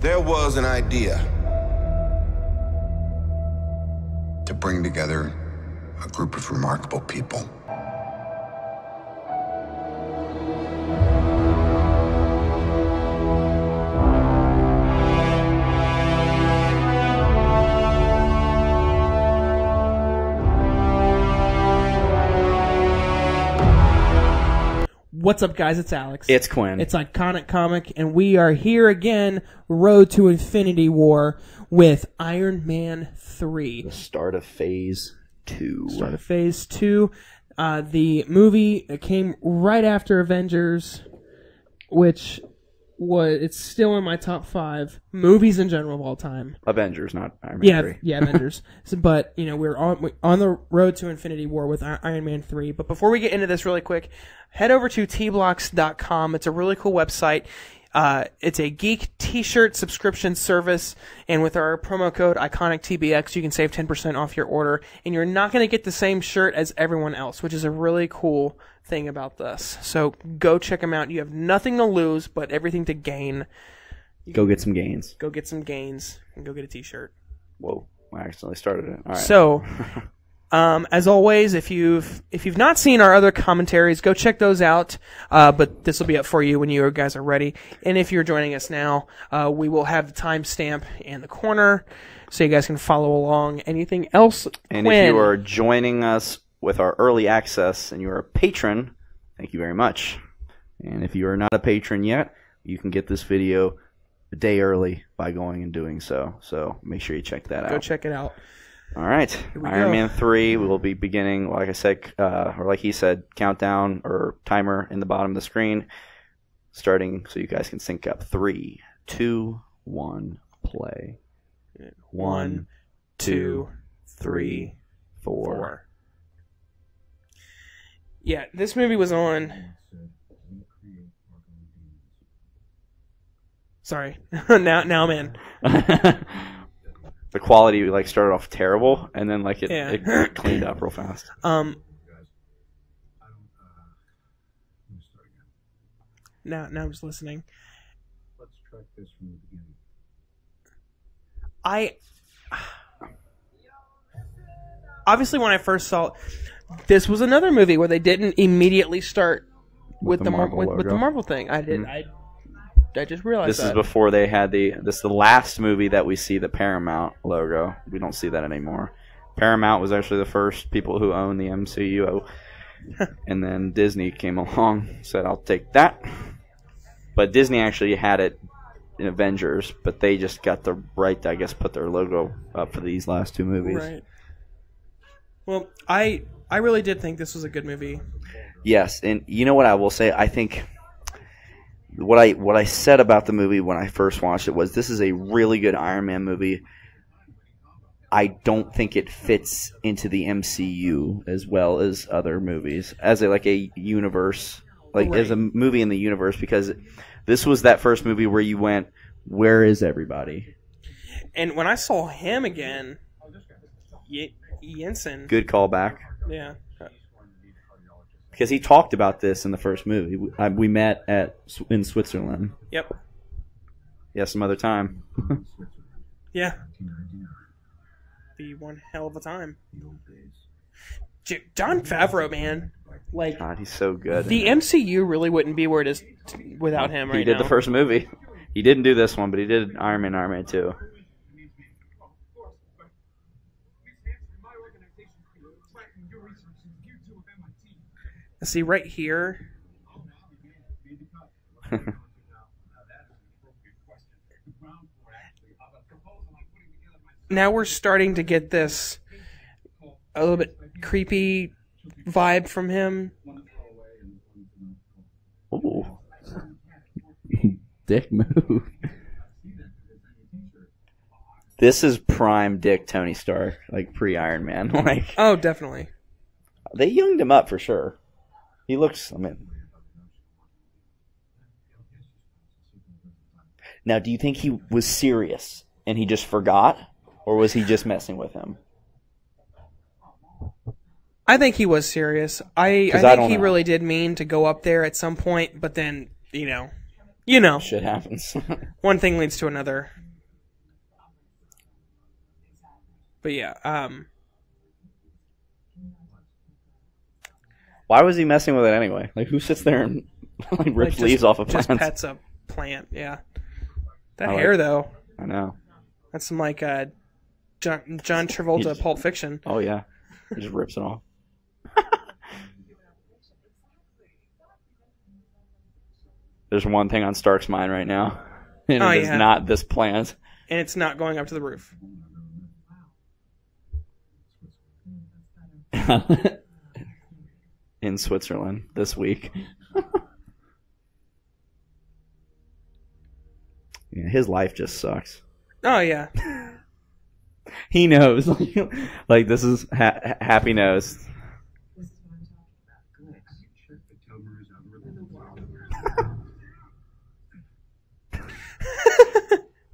There was an idea to bring together a group of remarkable people. What's up, guys? It's Alex. It's Quinn. It's Iconic Comic, and we are here again, Road to Infinity War, with Iron Man 3. The start of Phase 2. Start of Phase 2. The movie came right after Avengers, which it's still in my top 5 movies in general of all time. Avengers, not Iron Man 3. Yeah, Avengers. But, you know, we're on the road to Infinity War with Iron Man 3. But before we get into this really quick, head over to tblocks.com. It's a really cool website. It's a geek t-shirt subscription service, and with our promo code IconicTBX, you can save 10% off your order, and you're not going to get the same shirt as everyone else, which is a really cool thing about this. So go check them out. You have nothing to lose, but everything to gain. Go get some gains. Go get some gains, and go get a t-shirt. Whoa, I accidentally started it. All right. So, as always, if you've not seen our other commentaries, go check those out. But this will be up for you when you guys are ready. And if you're joining us now, we will have the timestamp in the corner, so you guys can follow along. Anything else? And Quinn? if you are joining us with our early access and you're a patron, thank you very much. And if you are not a patron yet, you can get this video a day early by going and doing so. So make sure you check that out. Go check it out. All right, Iron Man 3, we will be beginning, like I said, or like he said, countdown or timer in the bottom of the screen, starting so you guys can sync up. 3, 2, 1, play. 1, 2, 3, 4. Yeah, this movie was on. Sorry, now I'm in. The quality started off terrible, and then it cleaned up real fast. Now I'm just listening. Let's track this from the beginning. Obviously, when I first saw it, this was another movie where they didn't immediately start with the Marvel thing. I just realized this is before they had this is the last movie that we see the Paramount logo. We don't see that anymore. Paramount was actually the first people who owned the MCU, and then Disney came along, said, "I'll take that." But Disney actually had it in Avengers, but they just got the right to, I guess, put their logo up for these last 2 movies. Right. Well, I really did think this was a good movie. Yes, and you know what I will say? I think what I said about the movie when I first watched it was this is a really good Iron Man movie. I don't think it fits into the MCU as well as other movies as a universe, as a movie in the universe, because this was that first movie where you went, where is everybody? And when I saw him again, Jensen. Good callback. Yeah. Because he talked about this in the first movie. We met in Switzerland. Yep. Yeah, some other time. Yeah. Be one hell of a time. Jon Favreau, man. God, he's so good. The MCU really wouldn't be where it is without him right now. He did the first movie. He didn't do this one, but he did Iron Man 2. See, right here. Now we're starting to get this a little bit creepy vibe from him. Ooh. Dick move. This is prime Dick Tony Stark, pre-Iron Man. Oh, definitely. They younged him up for sure. He looks, Now, do you think he was serious and he just forgot? Or was he just messing with him? I think he was serious. I think he really did mean to go up there at some point, but then, You know, shit happens. one thing leads to another. But yeah, Why was he messing with it anyway? Like, who sits there and like rips leaves off of plants? Just pets a plant, yeah. That I hair, though. I know. That's some, like, John Travolta Pulp Fiction. Oh, yeah. He just rips it off. There's one thing on Stark's mind right now. And it is not this plant. And it's not going up to the roof. In Switzerland this week. Yeah, his life just sucks. Oh, yeah. He knows. Like, this is Happy knows.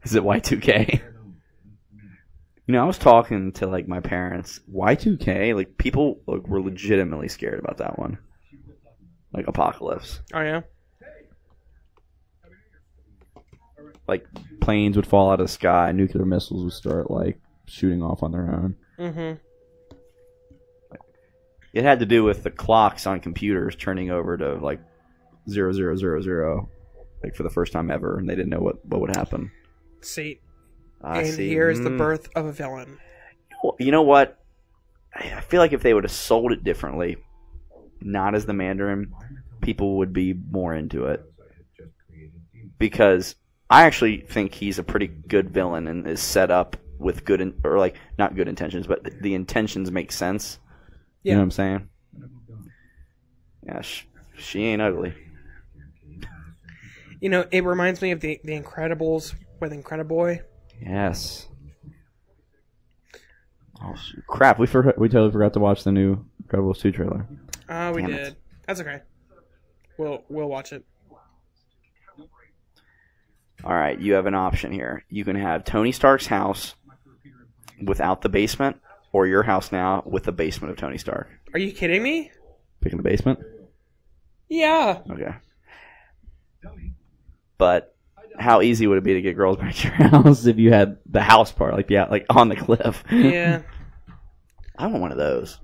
Is it Y2K? You know, I was talking to, like, my parents. Y2K, like, people were legitimately scared about that one. Like, apocalypse. Oh, yeah? Like, planes would fall out of the sky, nuclear missiles would start, like, shooting off on their own. Mm-hmm. It had to do with the clocks on computers turning over to, like, 0000, like, for the first time ever, and they didn't know what would happen. See. And here's the birth of a villain. You know what? I feel like if they would have sold it differently, not as the Mandarin, people would be more into it. Because I actually think he's a pretty good villain and is set up with good, or like, not good intentions, but the intentions make sense. Yeah. You know what I'm saying? Yeah, she ain't ugly. You know, it reminds me of the Incredibles with Incrediboy. Yes. Oh crap! We totally forgot to watch the new Incredibles 2 trailer. We did. That's okay. We'll watch it. All right, you have an option here. You can have Tony Stark's house without the basement, or your house now with the basement of Tony Stark. Are you kidding me? Picking the basement? Yeah. Okay. But how easy would it be to get girls back to your house if you had the house part, like on the cliff? Yeah. I want one of those.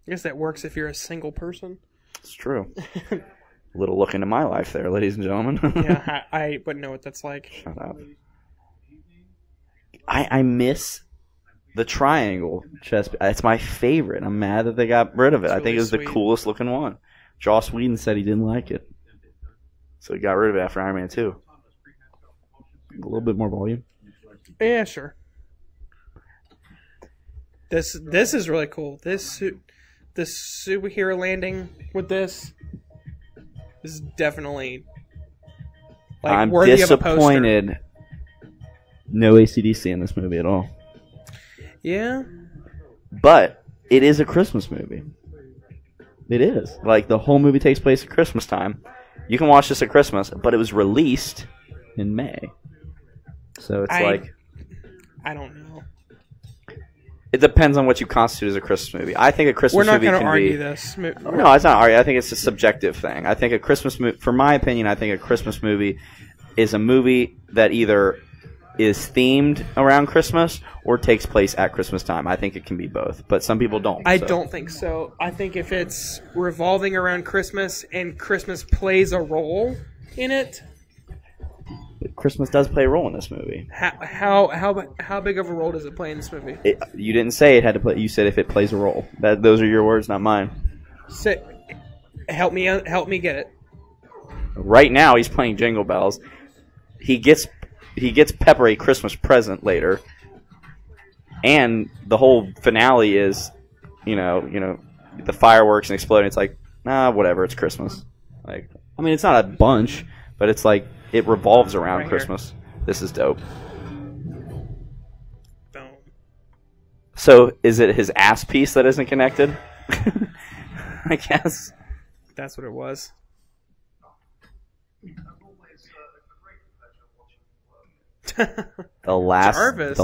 I guess that works if you're a single person. It's true. A little look into my life there, ladies and gentlemen. Yeah, I wouldn't know what that's like. Shut up. I miss the triangle chest. It's my favorite. I'm mad that they got rid of it. It's I think really it was sweet. the coolest looking one. Joss Whedon said he didn't like it. So he got rid of it after Iron Man 2. A little bit more volume. Yeah, sure. This is really cool. This superhero landing with this is definitely like I'm worthy disappointed. of a poster. No AC/DC in this movie at all. Yeah. But it is a Christmas movie. It is. Like, the whole movie takes place at Christmas time. You can watch this at Christmas, but it was released in May. So it's I don't know. It depends on what you constitute as a Christmas movie. I think a Christmas movie can be... We're not going to argue this. No, it's not argue. I think it's a subjective thing. I think a Christmas movie... For my opinion, I think a Christmas movie is a movie that either is themed around Christmas or takes place at Christmas time. I think it can be both, but some people don't. I don't think so. I think if it's revolving around Christmas and Christmas plays a role in it... Christmas does play a role in this movie. How big of a role does it play in this movie? You didn't say it had to play. You said if it plays a role. Those are your words, not mine. Help me get it. Right now, he's playing Jingle Bells. He gets Pepper a Christmas present later, and the whole finale is, the fireworks and exploding. It's like, whatever. It's Christmas. Like, I mean, it's not a bunch, but it's like. It revolves around right Christmas. Here. This is dope. Boom. So, is it his ass piece that isn't connected? I guess. That's what it was. The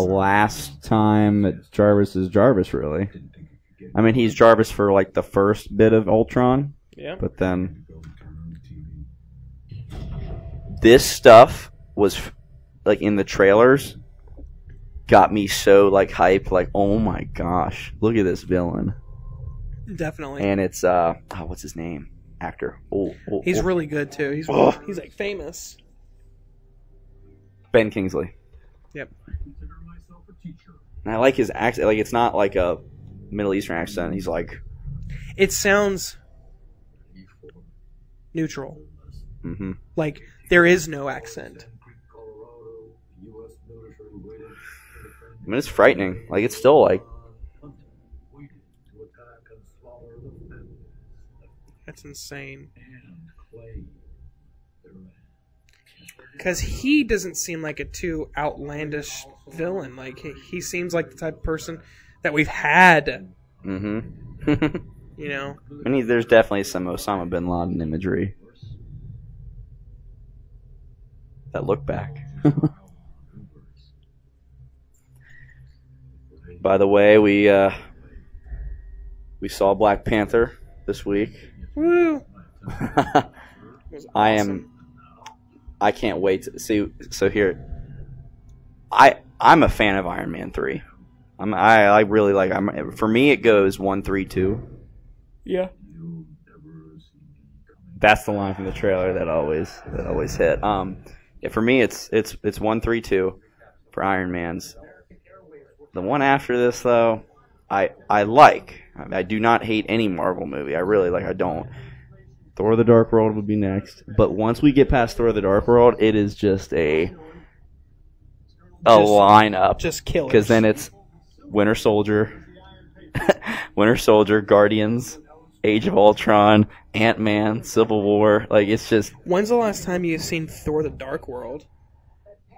last time that Jarvis is Jarvis, really. I mean, he's Jarvis for like the first bit of Ultron. Yeah. But then... this stuff was like in the trailers got me so like hype, like oh my gosh, look at this villain. Definitely. And it's what's his name? Actor. He's really good too. He's like famous. Ben Kingsley. Yep. And I like his accent. Like it's not like a Middle Eastern accent. He's like, it sounds neutral. mm-hmm. Like there is no accent. I mean, it's frightening. Like it's still like. That's insane. Because he doesn't seem like a too outlandish villain. Like he seems like the type of person that we've had. Mm-hmm. You know. I mean, there's definitely some Osama bin Laden imagery. That look back. By the way, we saw Black Panther this week. Woo! Awesome. I can't wait to see. So here, I'm a fan of Iron Man 3. I really like. For me, it goes 1, 3, 2. Yeah. That's the line from the trailer that always hit. Yeah, for me, it's 1, 3, 2 for Iron Man's. The one after this, though, I like. I do not hate any Marvel movie. I really like. I don't. Thor: The Dark World would be next, but once we get past Thor: The Dark World, it is just a lineup. Just killers. Because then it's Winter Soldier, Guardians, Age of Ultron, Ant-Man, Civil War. Like it's just. When's the last time you've seen Thor: The Dark World?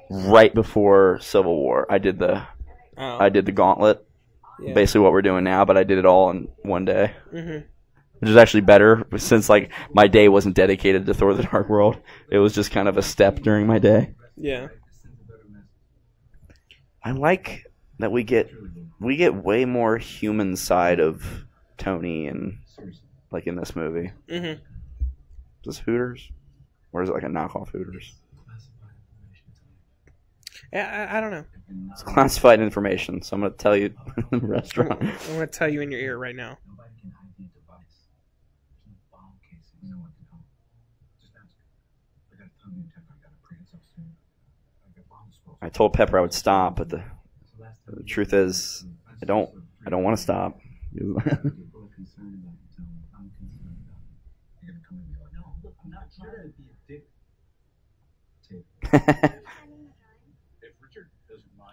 Right before Civil War, I did the gauntlet. Yeah. Basically what we're doing now, but I did it all in one day. Mm-hmm. Which is actually better since like my day wasn't dedicated to Thor: The Dark World. It was just kind of a step during my day. Yeah. I like that we get way more human side of Tony and like in this movie. Mm-hmm. Is this Hooters? Or is it like a knockoff Hooters? I don't know. It's classified information, so I'm going to tell you in the restaurant. I'm going to tell you in your ear right now. I told Pepper I would stop, but the truth is, I don't want to stop.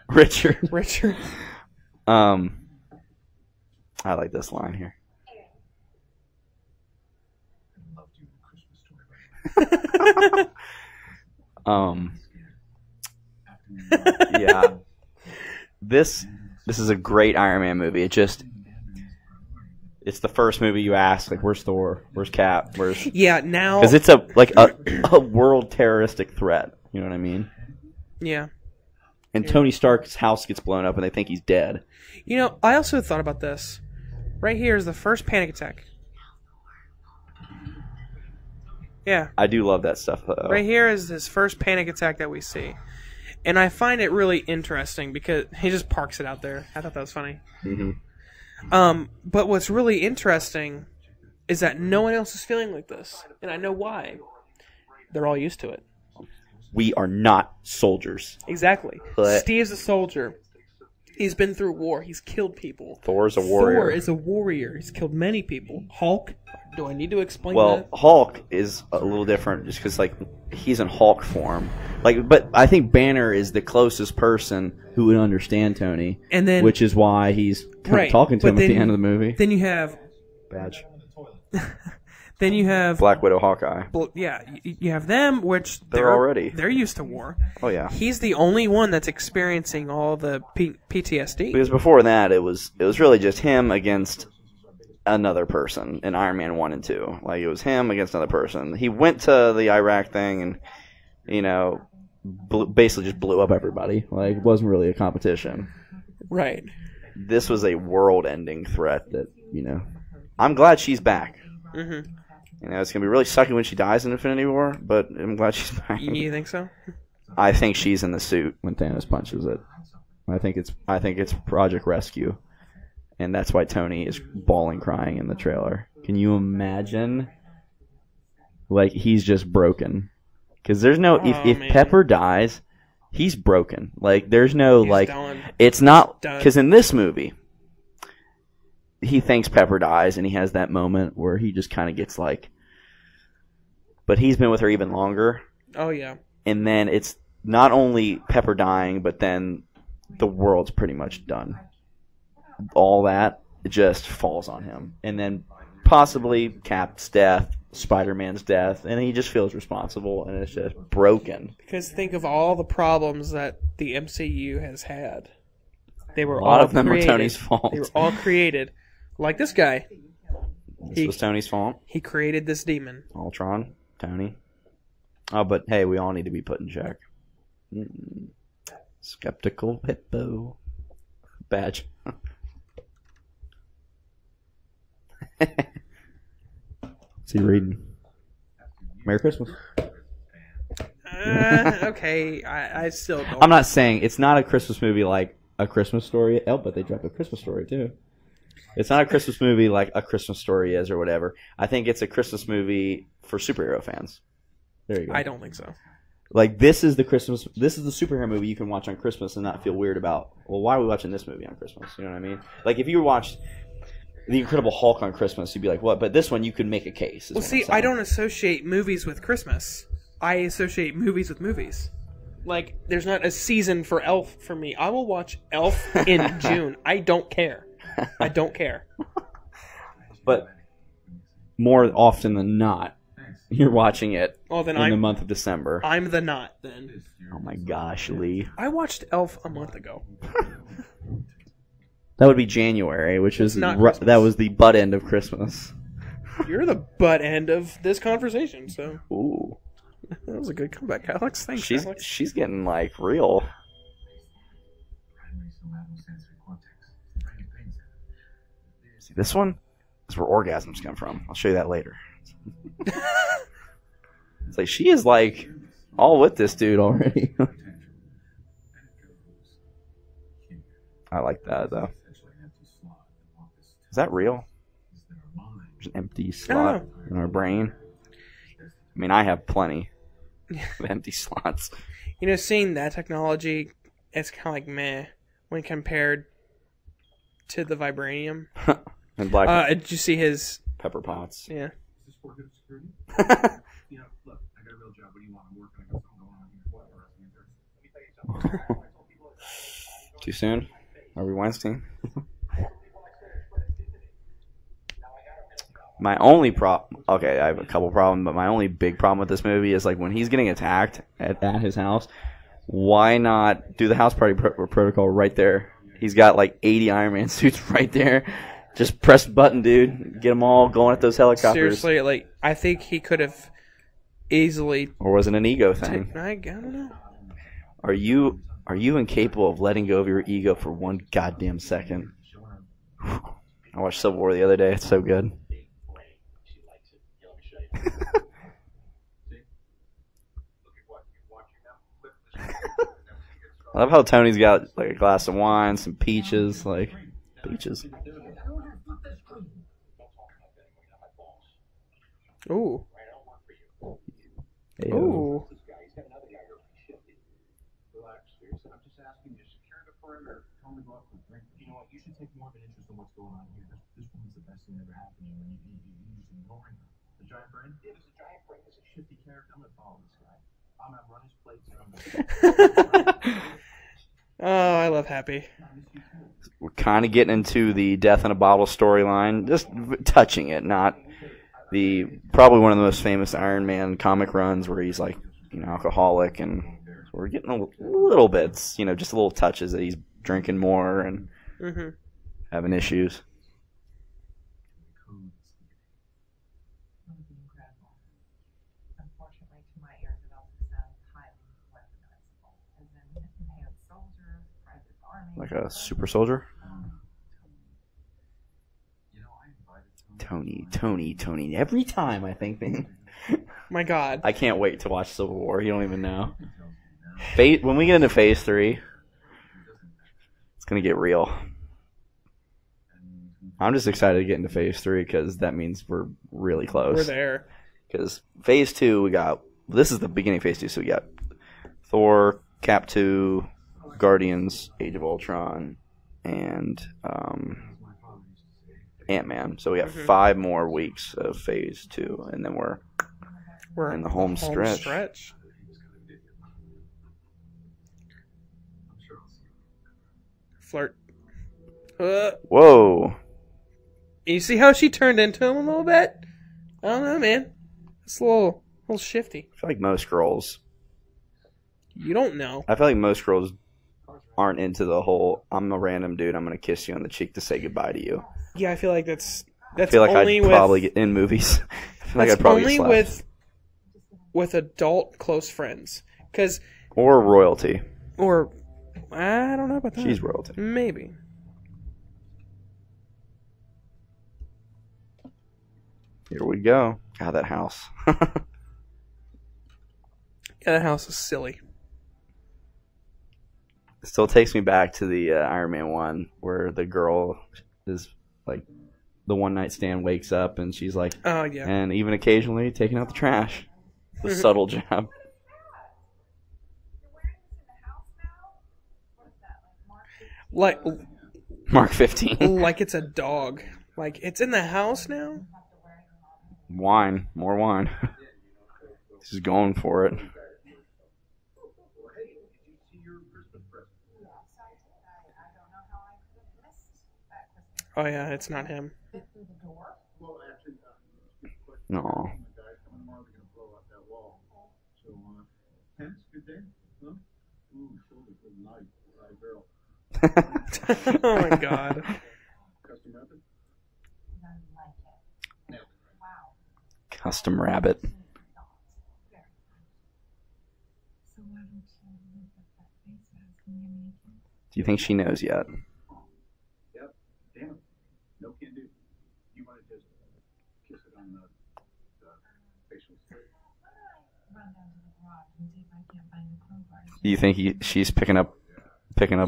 Richard. I like this line here. Yeah. This is a great Iron Man movie. It's the first movie you ask, like, where's Thor? Where's Cap? Yeah, now because it's a world terroristic threat. You know what I mean? Yeah. And Tony Stark's house gets blown up, and they think he's dead. You know, I also thought about this. Right here is the first panic attack. Yeah. I do love that stuff, though. Right here is his first panic attack that we see. And I find it really interesting because he just parks it out there. I thought that was funny. Mm-hmm. But what's really interesting is that no one else is feeling like this. And I know why. They're all used to it. We are not soldiers. Exactly. But Steve's a soldier. He's been through war. He's killed people. Thor's a warrior. Thor is a warrior. He's killed many people. Hulk? Do I need to explain that? Well, Hulk is a little different just because, like, he's in Hulk form. Like, but I think Banner is the closest person who would understand Tony. And then, which is why he's kind of talking to him at the end of the movie. Then you have... Badge. Then you have Black Widow, Hawkeye. Yeah, you have them, which they're used to war. Oh yeah, he's the only one that's experiencing all the PTSD. Because before that, it was really just him against another person in Iron Man 1 and 2. Like it was him against another person. He went to the Iraq thing and basically just blew up everybody. Like it wasn't really a competition. Right. This was a world-ending threat that I'm glad she's back. Mm-hmm. You know, it's gonna be really sucky when she dies in Infinity War, but I'm glad she's back. You think so? I think she's in the suit when Thanos punches it. I think it's Project Rescue, and that's why Tony is bawling, crying in the trailer. Can you imagine? Like, he's just broken. Because there's no if Pepper dies, he's broken. Like, there's no He's done. It's not Done. because in this movie, he thinks Pepper dies, and he has that moment where he just kind of gets like. But he's been with her even longer. Oh yeah. And then it's not only Pepper dying, but then the world's pretty much done. All that just falls on him. And then possibly Cap's death, Spider-Man's death, and he just feels responsible, and it's just broken. Because think of all the problems that the MCU has had. They were A lot all of them created. were Tony's fault. They were all created. Like this guy. This was Tony's fault. He created this demon. Ultron, Tony. Oh, but hey, we all need to be put in check. Skeptical hippo badge. What's he reading? Merry Christmas. Okay, I still don't. I'm not saying it's not a Christmas movie like A Christmas Story. Oh, but they dropped A Christmas Story too. It's not a Christmas movie like A Christmas Story is or whatever. I think it's a Christmas movie for superhero fans. There you go. I don't think so. Like, this is the superhero movie you can watch on Christmas and not feel weird about, well, why are we watching this movie on Christmas? You know what I mean? Like, if you watched The Incredible Hulk on Christmas, you'd be like, what? But this one, you could make a case. Well, see, I don't associate movies with Christmas. I associate movies with movies. Like, there's not a season for Elf for me. I will watch Elf in June. I don't care. I don't care. But more often than not, you're watching it Oh, then in the month of December. I'm the not, then. Oh my gosh, Lee. I watched Elf a month ago. That would be January, which is not Christmas. That was the butt end of Christmas. You're the butt end of this conversation, so. Ooh. That was a good comeback, Alex. Thanks, Alex. She's getting, like, real. See, this one is where orgasms come from. I'll show you that later. It's like, she is, like, all with this dude already. I like that, though. Is that real? There's an empty slot in our brain. I mean, I have plenty of empty slots. You know, seeing that technology, it's kind of like meh when compared to the vibranium. And Black Did you see his... Pepper Potts. Yeah. You know, look, I got a real job. What do you want? I'm working. I got something going on here. What? Too soon? Are we Weinstein? My only problem... Okay, I have a couple problems, but my only big problem with this movie is, like, when he's getting attacked at his house, why not do the house party protocol right there? He's got, like, 80 Iron Man suits right there. Just press the button, dude. Get them all going at those helicopters. Seriously, like, I think he could have easily... Or was it an ego thing? I don't know. Are you incapable of letting go of your ego for one goddamn second? I watched Civil War the other day. It's so good. I love how Tony's got, like, a glass of wine, some peaches, like, peaches. Ooh. Hey, Ooh. You know what? You should take more of an interest in what's going on here. This woman's the best thing that ever happened to you, and you're just ignoring her. The giant brain? Yeah, it's a giant brain. It's a shifty character. I'm gonna follow this guy. I'm gonna run his plates. Oh, I love Happy. We're kind of getting into the Death in a Bottle storyline, just touching it, not the probably one of the most famous Iron Man comic runs where he's like, you know, alcoholic, and we're getting a little bits, you know, just little touches that he's drinking more and having issues. Unfortunately, to my ears, it also sounds highly weaponizable. As in, enhanced soldiers, private army. Like a super soldier? Tony. Every time I think My God. I can't wait to watch Civil War. You don't even know. When we get into Phase 3, it's going to get real. I'm just excited to get into Phase 3 because that means we're really close. We're there. Because Phase 2, this is the beginning of Phase 2, so we got Thor, Cap 2, Guardians, Age of Ultron, and Ant-Man. So we have 5 more weeks of Phase 2, and then we're in the home stretch. Flirt. Whoa. You see how she turned into him a little bit? I don't know, man. It's a little shifty. I feel like most girls... You don't know. I feel like most girls aren't into the whole, I'm a random dude, I'm going to kiss you on the cheek to say goodbye to you. Yeah, I feel like that's I feel like only I'd probably get in movies. I feel like I'd probably only get slapped. with adult close friends. Or royalty. Or I don't know about that. She's royalty. Maybe. Here we go. God, that house. Yeah, that house is silly. It still takes me back to the Iron Man 1 where the girl is like the one night stand wakes up and she's like, oh yeah, and even occasionally taking out the trash. The subtle jab. Like Mark 15. like it's a dog. Like it's in the house now. Wine, more wine. She's going for it. Oh yeah, it's not him. No. Oh my God. Custom rabbit. Do you think she knows yet? Yep. Damn it. No can do. You want to just kiss it on the facial strip? Do you think she's picking up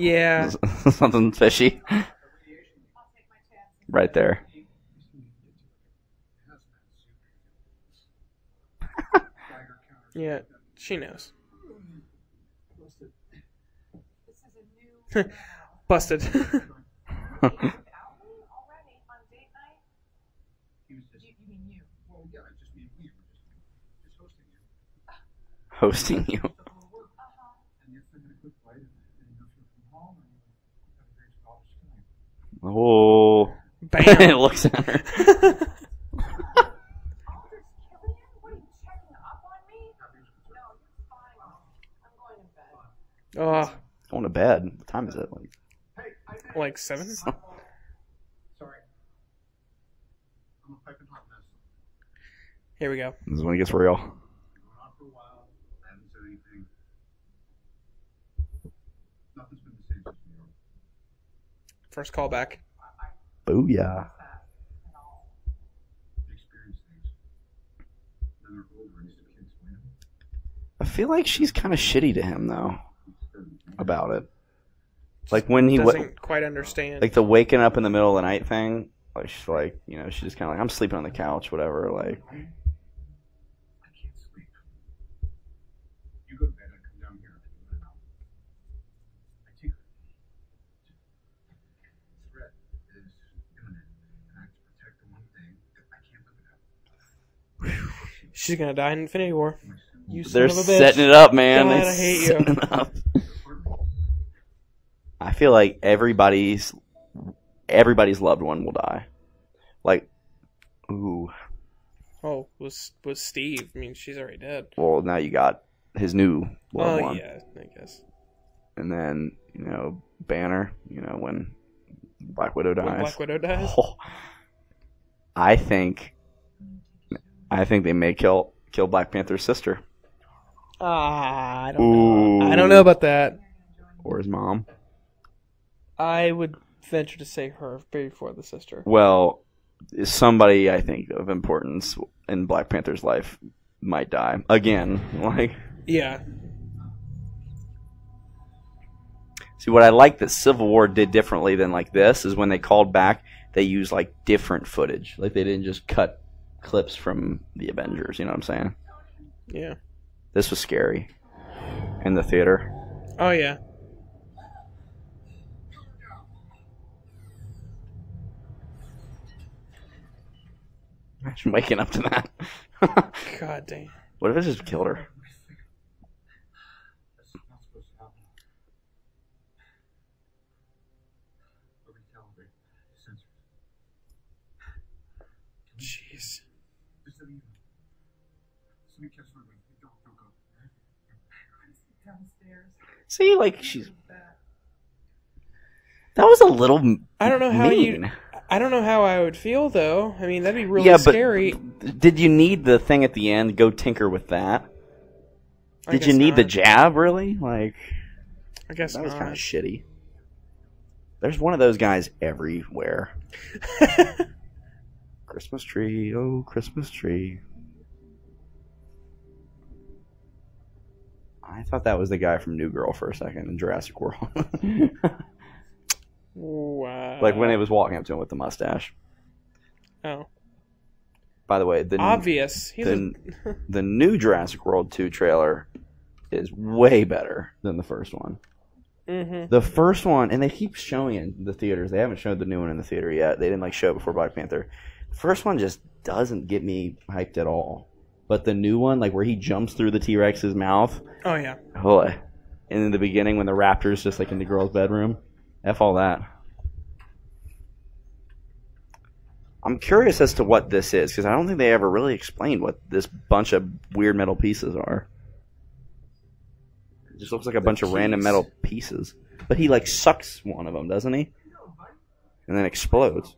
Yeah. something fishy? Right there. Yeah, she knows. Busted. Hosting you. Oh. Bam. It looks at her. Oh, Going to bed. What time is it? like 7? Sorry. I'm a piping hot mess. Here we go. This is when it gets real. Been going on for a while. I haven't said anything. Nothing's been the same since New York. First call back. Booyah. Experience things. Then they're over and you can't explain them. I feel like she's kind of shitty to him though. About it. Like when he Doesn't quite understand. like the waking up in the middle of the night thing. Like she's like, she's just kind of like, I'm sleeping on the couch, whatever. Like, I can't sleep. You go to bed, I come down here, and I take her. The threat is imminent, and I have to protect the one thing that I can't live without. She's gonna die in Infinity War. You son they're of a bitch. setting it up, man. God, They're I hate setting you. it up. I feel like everybody's loved one will die. Like, ooh. Oh, was Steve? I mean, she's already dead. Well, now you got his new loved Oh one. yeah, I guess. And then, Banner, when Black Widow dies. When Black Widow dies. Oh, I think they may kill Black Panther's sister. I don't know. I don't know about that. Or his mom. I would venture to say her before the sister. Well, somebody I think of importance in Black Panther's life might die again. Like, Yeah. see, what I like that Civil War did differently than like this is when they called back, they used like different footage. Like they didn't just cut clips from the Avengers. You know what I'm saying? Yeah. This was scary in the theater. Oh yeah. Imagine waking up to that. God damn. What if it just killed her? That's not supposed to happen. I'll recalibrate the sensors. Jeez. Just let me know. Just let me catch my breath. Don't go. Downstairs. See, like that was a little. I don't know how mean. I don't know how I would feel though. I mean, that'd be really Yeah, but scary. Did you need the thing at the end? Go tinker with that. I Did you guess need the not. jab? Really? Like I guess that was not. kind of shitty. There's one of those guys everywhere. Christmas tree, oh Christmas tree. I thought that was the guy from New Girl for a second in Jurassic World. Wow. Like when he was walking up to him with the mustache. Oh. By the way, Obvious. He's the new Jurassic World 2 trailer is way better than the first one. Mm-hmm. The first one, and they keep showing it in the theaters. They haven't showed the new one in the theater yet. They didn't like show it before Black Panther. The first one just doesn't get me hyped at all. But the new one, like where he jumps through the T-Rex's mouth, Oh yeah. oh, and in the beginning when the raptor's just like in the girl's bedroom, F all that. I'm curious as to what this is, because I don't think they ever really explained what this bunch of weird metal pieces are. It just looks like a bunch of random metal pieces. But he like sucks one of them, doesn't he? And then explodes.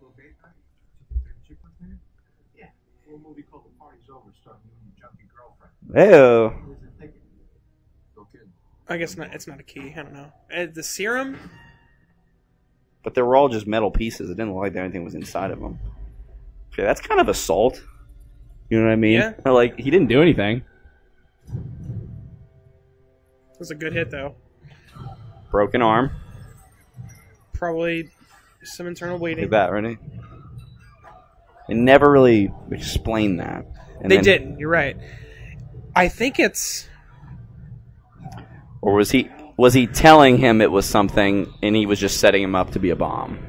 Yeah. A little movie called The Party's Over, starring you and your junkie girlfriend. Ew. What was it thinking? Go kidding. I guess not. It's not a key. I don't know. The serum. But they were all just metal pieces. It didn't look like anything was inside of them. Okay, that's kind of assault. You know what I mean? Yeah. Like, he didn't do anything. It was a good hit though. Broken arm. Probably some internal bleeding. Like that, right? They never really explained that. And They then- didn't. You're right. I think it's. Or was he telling him it was something and he was just setting him up to be a bomb?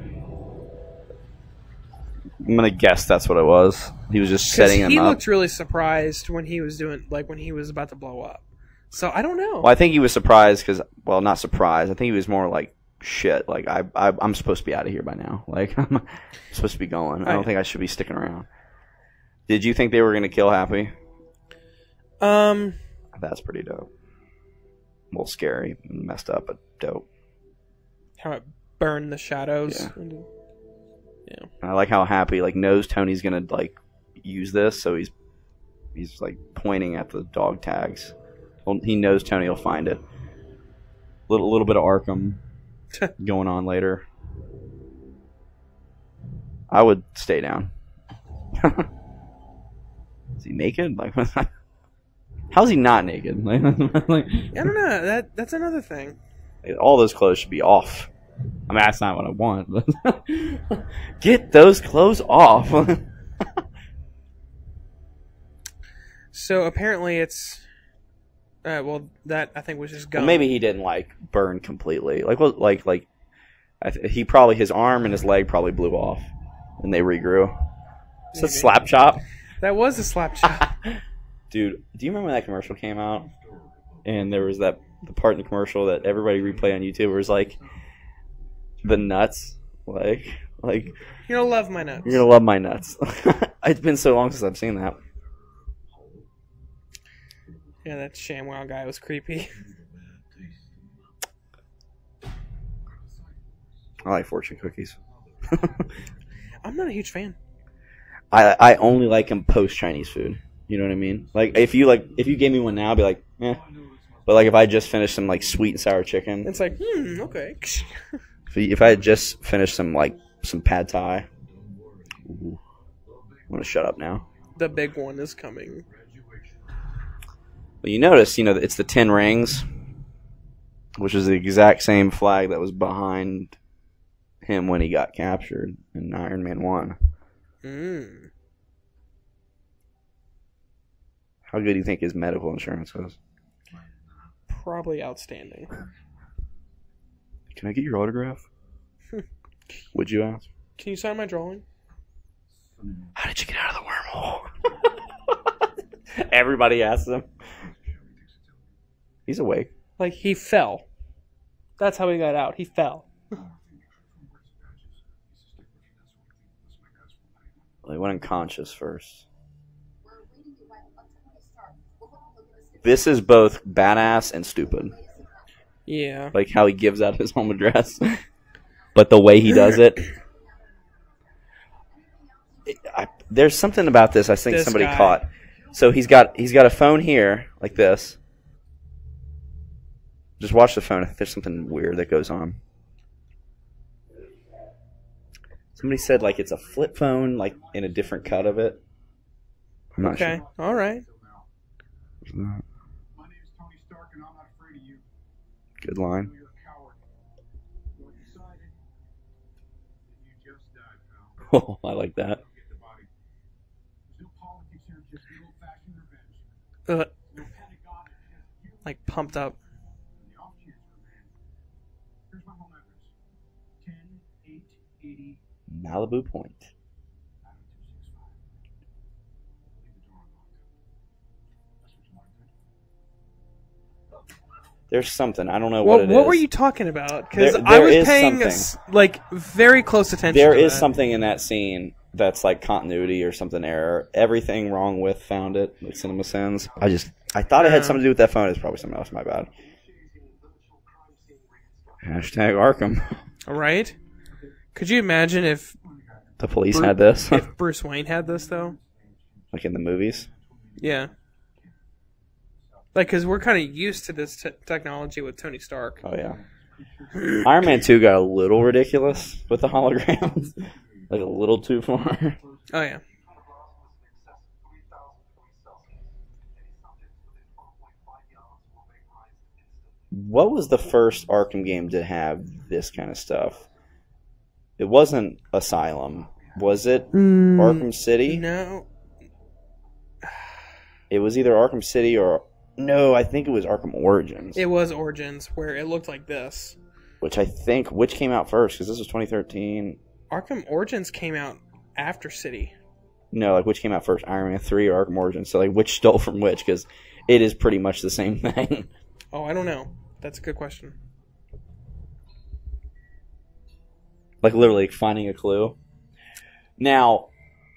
I'm gonna guess that's what it was. He was just setting him He up. looked really surprised when he was doing, like when he was about to blow up. So I don't know. Well, I think he was surprised because, well, not surprised. I think he was more like, shit, like I'm supposed to be out of here by now. Like I'm supposed to be going. I don't think I should be sticking around. Did you think they were gonna kill Happy? That's pretty dope. Well, scary and messed up, but dope. How it burned the shadows. Yeah. Yeah. And I like how Happy like knows Tony's gonna like use this, so he's like pointing at the dog tags. Well, he knows Tony will find it. Little bit of Arkham going on later. I would stay down. Is he naked? Like, how's he not naked? Like, I don't know. That's another thing. all those clothes should be off. I mean, that's not what I want, but get those clothes off. So apparently it's. Well, that I think was just gum. Well, maybe he didn't like burn completely. Like he probably his arm and his leg probably blew off, and they regrew. It's a Maybe. slap chop, That was a slap shot. dude. Do you remember when that commercial came out? And there was the part in the commercial that everybody replayed on YouTube. Where it was like the nuts, like You're gonna love my nuts. you're gonna love my nuts. It's been so long since I've seen that. Yeah, that ShamWow guy was creepy. I like fortune cookies. I'm not a huge fan. I only like them post Chinese food. You know what I mean? Like if you gave me one now, I'd be like, eh. But like if I just finished some like sweet and sour chicken, It's like, okay. if I had just finished some pad thai, ooh, going to shut up now. The big one is coming. But you notice, it's the 10 rings, which is the exact same flag that was behind him when he got captured in Iron Man 1. Mm. How good do you think his medical insurance was? Probably outstanding. Can I get your autograph? Would you ask? Can you sign my drawing? How did you get out of the wormhole? Everybody asks him. He's awake. Like, he fell. That's how he got out. He fell. Well, he went unconscious first. This is both badass and stupid. Yeah. Like how he gives out his home address. But the way he does it. There's something about this I think somebody caught. So he's got a phone here, like this. Just watch the phone. I think there's something weird that goes on. Somebody said like it's a flip phone, like in a different cut of it. I'm not sure. All right. My name's Tony Stark, and I'm not afraid of you. Good line. You're a coward. You decided that you just died, pal. Oh, I like that. Get the body. There's no politics here, just the old-fashioned revenge. Uh, No Pentagon, it's just you like, pumped up. and the off chance for a man. Here's my home address. 10880 Malibu Point. 9265. Leave the door unlocked. That's what you want to do. There's something. I don't know what it is. What were you talking about? Because There I was is paying very close attention There to is that. something in that scene that's like continuity or something error. Everything wrong with found it, like Cinema Sins. I thought it had something to do with that phone. It's probably something else. My bad. Hashtag Arkham. All right. Could you imagine if The police had this, if Bruce Wayne had this, though? like in the movies. Yeah. Like, because we're kind of used to this technology with Tony Stark. Oh yeah. Iron Man 2 got a little ridiculous with the holograms, like a little too far. Oh, yeah. What was the first Arkham game to have this kind of stuff? It wasn't Asylum, was it? Arkham City? No. It was either Arkham City or... No, I think it was Arkham Origins. It was Origins, where it looked like this. Which came out first? Because this was 2013. Arkham Origins came out after City. No, like which came out first? Iron Man 3 or Arkham Origins? So like which stole from which? Because it is pretty much the same thing. Oh, I don't know. That's a good question. Like literally finding a clue. Now,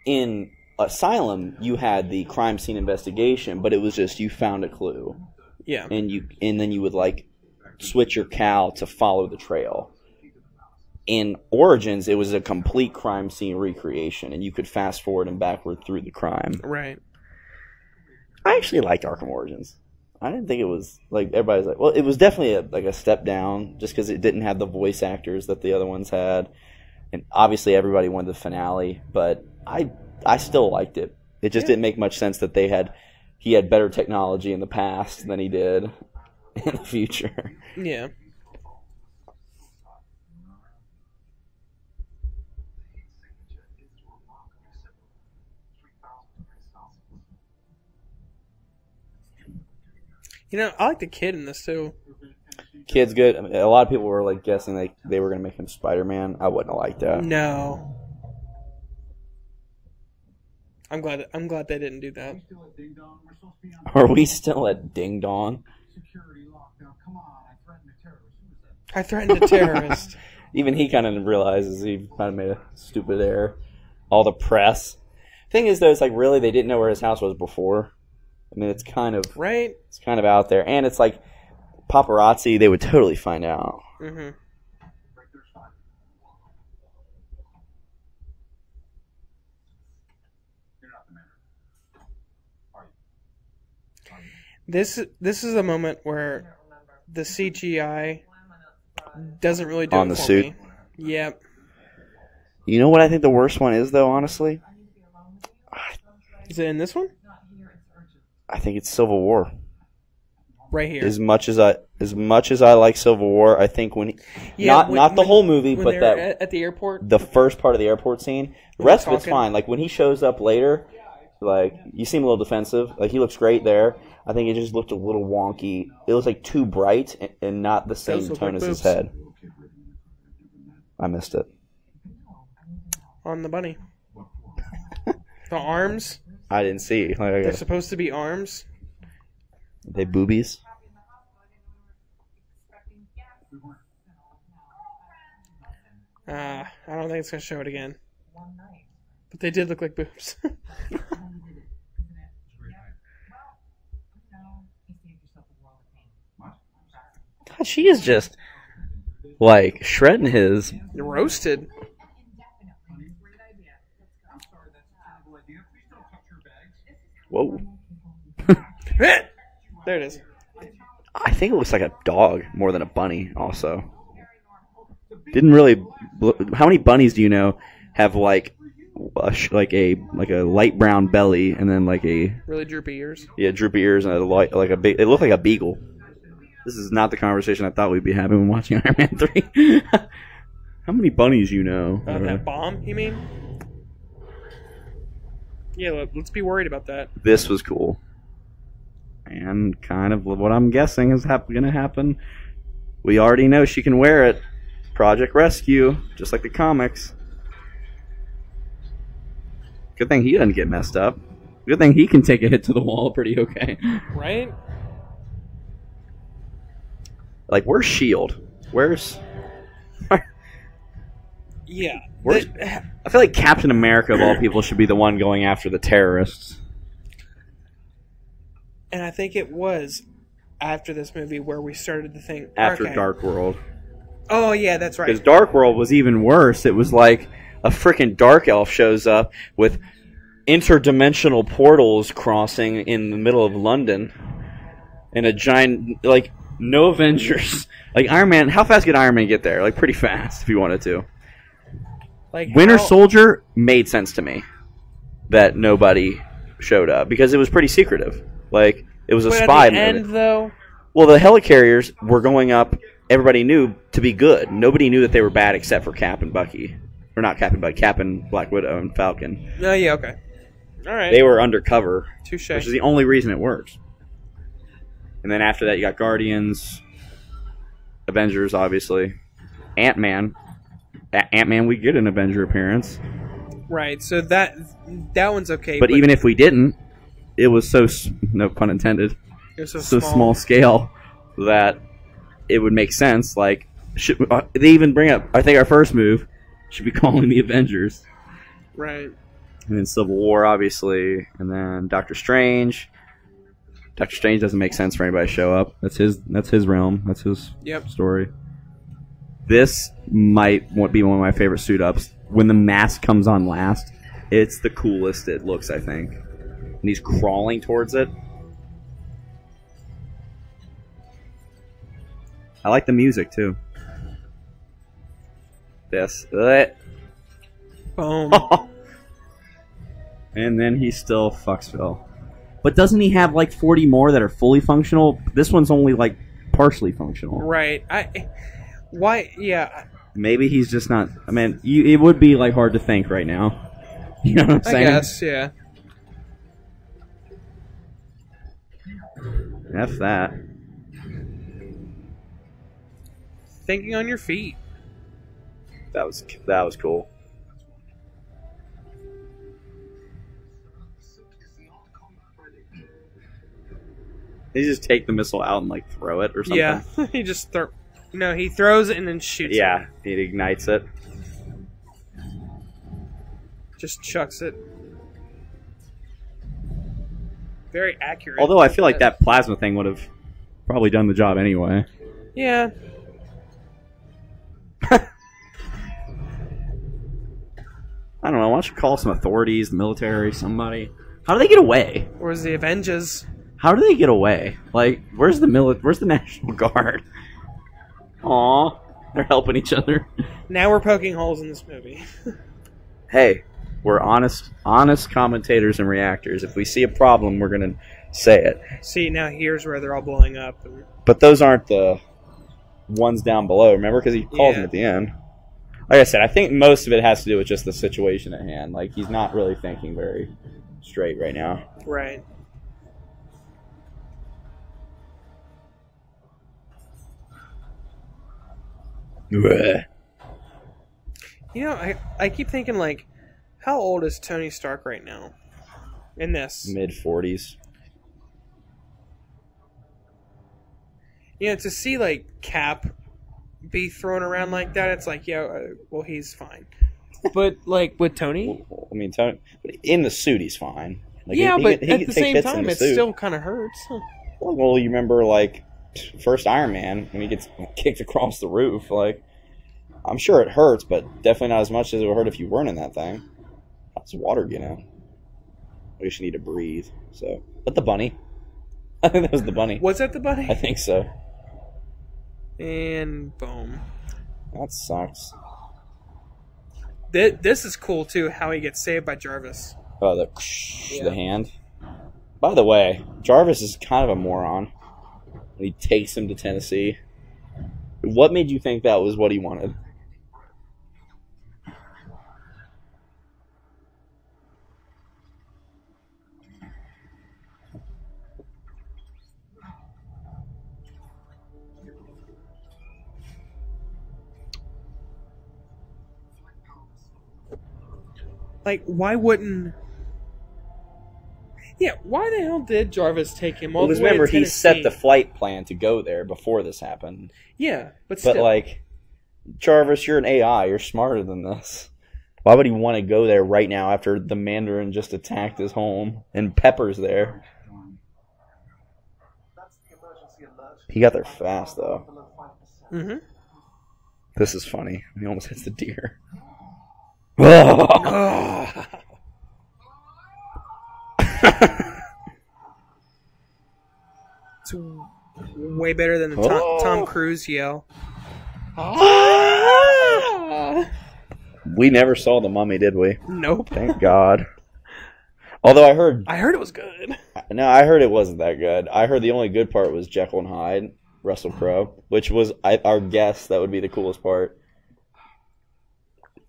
in Asylum, you had the crime scene investigation, but it was just you found a clue. Yeah. And then you would like switch your cow to follow the trail. In Origins, it was a complete crime scene recreation, and you could fast forward and backward through the crime. Right. I actually liked Arkham Origins. I didn't think it was like everybody's like. Well, it was definitely a step down, just because it didn't have the voice actors that the other ones had, and obviously everybody wanted the finale. But I still liked it. It just didn't make much sense that he had better technology in the past than he did in the future. Yeah. You know, I like the kid in this too. Kid's good. I mean, a lot of people were like guessing they were going to make him Spider-Man. I wouldn't have liked that. No. I'm glad they didn't do that. Still at Ding Dong? We're supposed to be on Are we still at Ding Dong? security lockdown. Come on, I threatened a terrorist. Who was that? I threatened a terrorist. Even he kind of realizes he kind of made a stupid error. All the press. Thing is, though, it's like really they didn't know where his house was before. I mean, it's kind of Right? it's kind of out there, and it's like paparazzi. They would totally find out. Mm-hmm. Right there's fine. You're not the man. Are you? This is a moment where the CGI doesn't really do On it the for suit? me. Yep. You know what I think the worst one is, though, honestly? Is it in this one? I think it's Civil War. Right here. As much as I like Civil War, I think when not the whole movie, when but they're that at the airport. the first part of the airport scene, the When rest they're of it's talking. fine. Like when he shows up later, like you seem a little defensive. Like he looks great there. I think it just looked a little wonky. It was like too bright and not the same Those look tone like as his boobs. head. I missed it. On the bunny. The arms. I didn't see. Like, They're supposed to be arms. they boobies. I don't think it's gonna show it again. But they did look like boobs. God, she is just like shredding his. You're roasted. Whoa. There it is. I think it looks like a dog more than a bunny. Also, didn't really. How many bunnies do you know have like a light brown belly and then like a Really droopy ears. droopy ears and a light like a big? It looked like a beagle. This is not the conversation I thought we'd be having when watching Iron Man 3. How many bunnies you know? That bomb, you mean? Yeah, let's be worried about that. This was cool. And kind of what I'm guessing is going to happen. We already know she can wear it. Project Rescue, just like the comics. Good thing he doesn't get messed up. Good thing he can take a hit to the wall pretty okay. Right? Like, where's S.H.I.E.L.D.? Where's... Yeah. Where's... I feel like Captain America, of all people, should be the one going after the terrorists. And I think it was after this movie where we started to think... After okay. Dark World. Oh, yeah, that's Because right. Dark World was even worse. It was like a freaking dark elf shows up with interdimensional portals crossing in the middle of London. And a giant... Like, no Avengers. Like, Iron Man... How fast could Iron Man get there? Like, pretty fast, if you wanted to. Like Winter how- Soldier made sense to me that nobody showed up because it was pretty secretive. Like it was a But spy at the movie. end, though... Well, the helicarriers were going up. Everybody knew to be good. Nobody knew that they were bad except for Cap and Bucky, or not Cap and Bucky, Cap and Black Widow and Falcon. Oh, yeah, okay. All right. They were undercover, Touche. which is the only reason it works. And then after that, you got Guardians, Avengers, obviously, Ant-Man. Ant-Man, we get an Avenger appearance. Right, so that one's okay. But even if we didn't, it was so, no pun intended, it was so small scale that it would make sense. Like, they even bring up, I think our first move should be calling the Avengers. Right. And then Civil War, obviously, and then Doctor Strange. Doctor Strange doesn't make sense for anybody to show up. That's his realm. That's his story. This might be one of my favorite suit ups. When the mask comes on last, it's the coolest it looks, I think. And he's crawling towards it. I like the music, too. This. Boom. And then he still fucks Phil. But doesn't he have like 40 more that are fully functional? This one's only like partially functional. Right. Why? Yeah. Maybe he's just not. I mean, it would be like hard to think right now. You know what I'm saying? I guess, yeah. F that. Thinking on your feet. That was cool. They just take the missile out and like throw it or something. Yeah. He just he throws it and then shoots Yeah, he ignites it. Just chucks it. Very accurate. Although I feel like that plasma thing would have probably done the job anyway. Yeah. I don't know. Why don't you call some authorities, the military, somebody? How do they get away? Where's the Avengers? How do they get away? Like, where's the National Guard? Aw, they're helping each other. Now we're poking holes in this movie. Hey, We're honest commentators and reactors. If we see a problem, we're gonna say it. See, now here's where they're all blowing up. But those aren't the ones down below. Remember, because he called them at the end. Like I said, I think most of it has to do with just the situation at hand. Like, he's not really thinking very straight right now. Right. Blech. You know, I keep thinking, like, how old is Tony Stark right now? In this? Mid-40s. You know, to see, like, Cap be thrown around like that, it's like, yeah, well, he's fine. But, like, with Tony? I mean, Tony, in the suit, he's fine. Like, yeah, but he at can the take same hits in time, the it suit. still kind of hurts. Well, you remember, like, first Iron Man, when he gets kicked across the roof, like, I'm sure it hurts, but definitely not as much as it would hurt if you weren't in that thing. How's water get out? We just need to breathe. So, but the bunny. I think that was the bunny. Was that the bunny? I think so. And boom. That sucks. This is cool, too, how he gets saved by Jarvis. Oh, the hand. By the way, Jarvis is kind of a moron. He takes him to Tennessee. What made you think that was what he wanted? Like, why wouldn't... Yeah, why the hell did Jarvis take him all Well, the because way remember, to he Tennessee? set the flight plan to go there before this happened. Yeah, but still. But, like, Jarvis, you're an AI. You're smarter than this. Why would he want to go there right now after the Mandarin just attacked his home and Pepper's there? He got there fast, though. Mm-hmm. This is funny. He almost hits the deer. Oh. It's way better than the Tom Cruise yell. We never saw The Mummy, did we? Nope. Thank God. Although I heard it was good. No, I heard it wasn't that good. I heard the only good part was Jekyll and Hyde, Russell Crowe, which was our guess that would be the coolest part.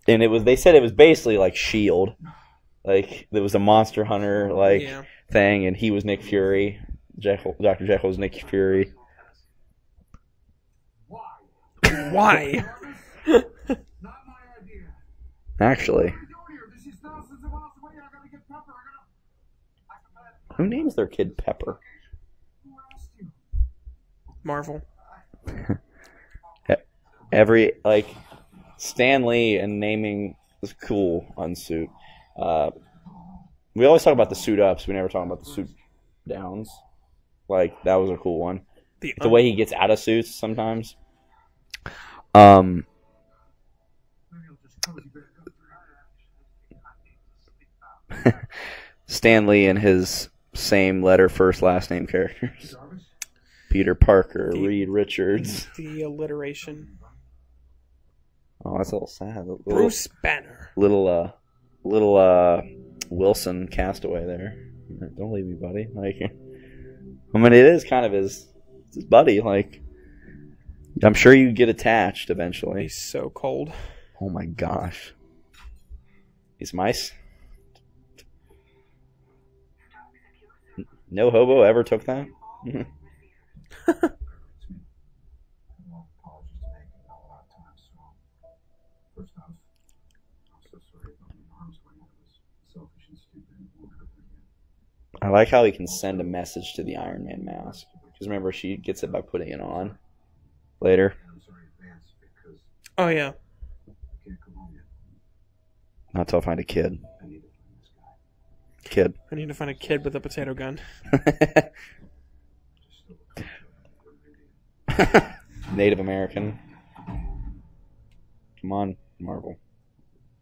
And they said it was basically like S.H.I.E.L.D. Like, there was a monster hunter thing, and he was Nick Fury. Dr. Jekyll was Nick Fury. Why? Actually. Who names their kid Pepper? Marvel. Stan Lee and naming was cool on suit. We always talk about the suit ups. We never talk about the suit downs. Like, that was a cool one. The way he gets out of suits sometimes. Stan Lee and his same letter first last name characters. Peter Parker, Reed Richards. The alliteration. Oh, that's a little sad. Bruce Banner. Little Wilson castaway there. Don't leave me, buddy. Like, I mean, it is kind of his buddy. Like, I'm sure you get attached eventually. He's so cold. Oh my gosh. These mice. No hobo ever took that? I like how he can send a message to the Iron Man mask. Because remember, she gets it by putting it on later. Oh, yeah. Not till I find a kid. Kid. I need to find a kid with a potato gun. Native American. Come on, Marvel.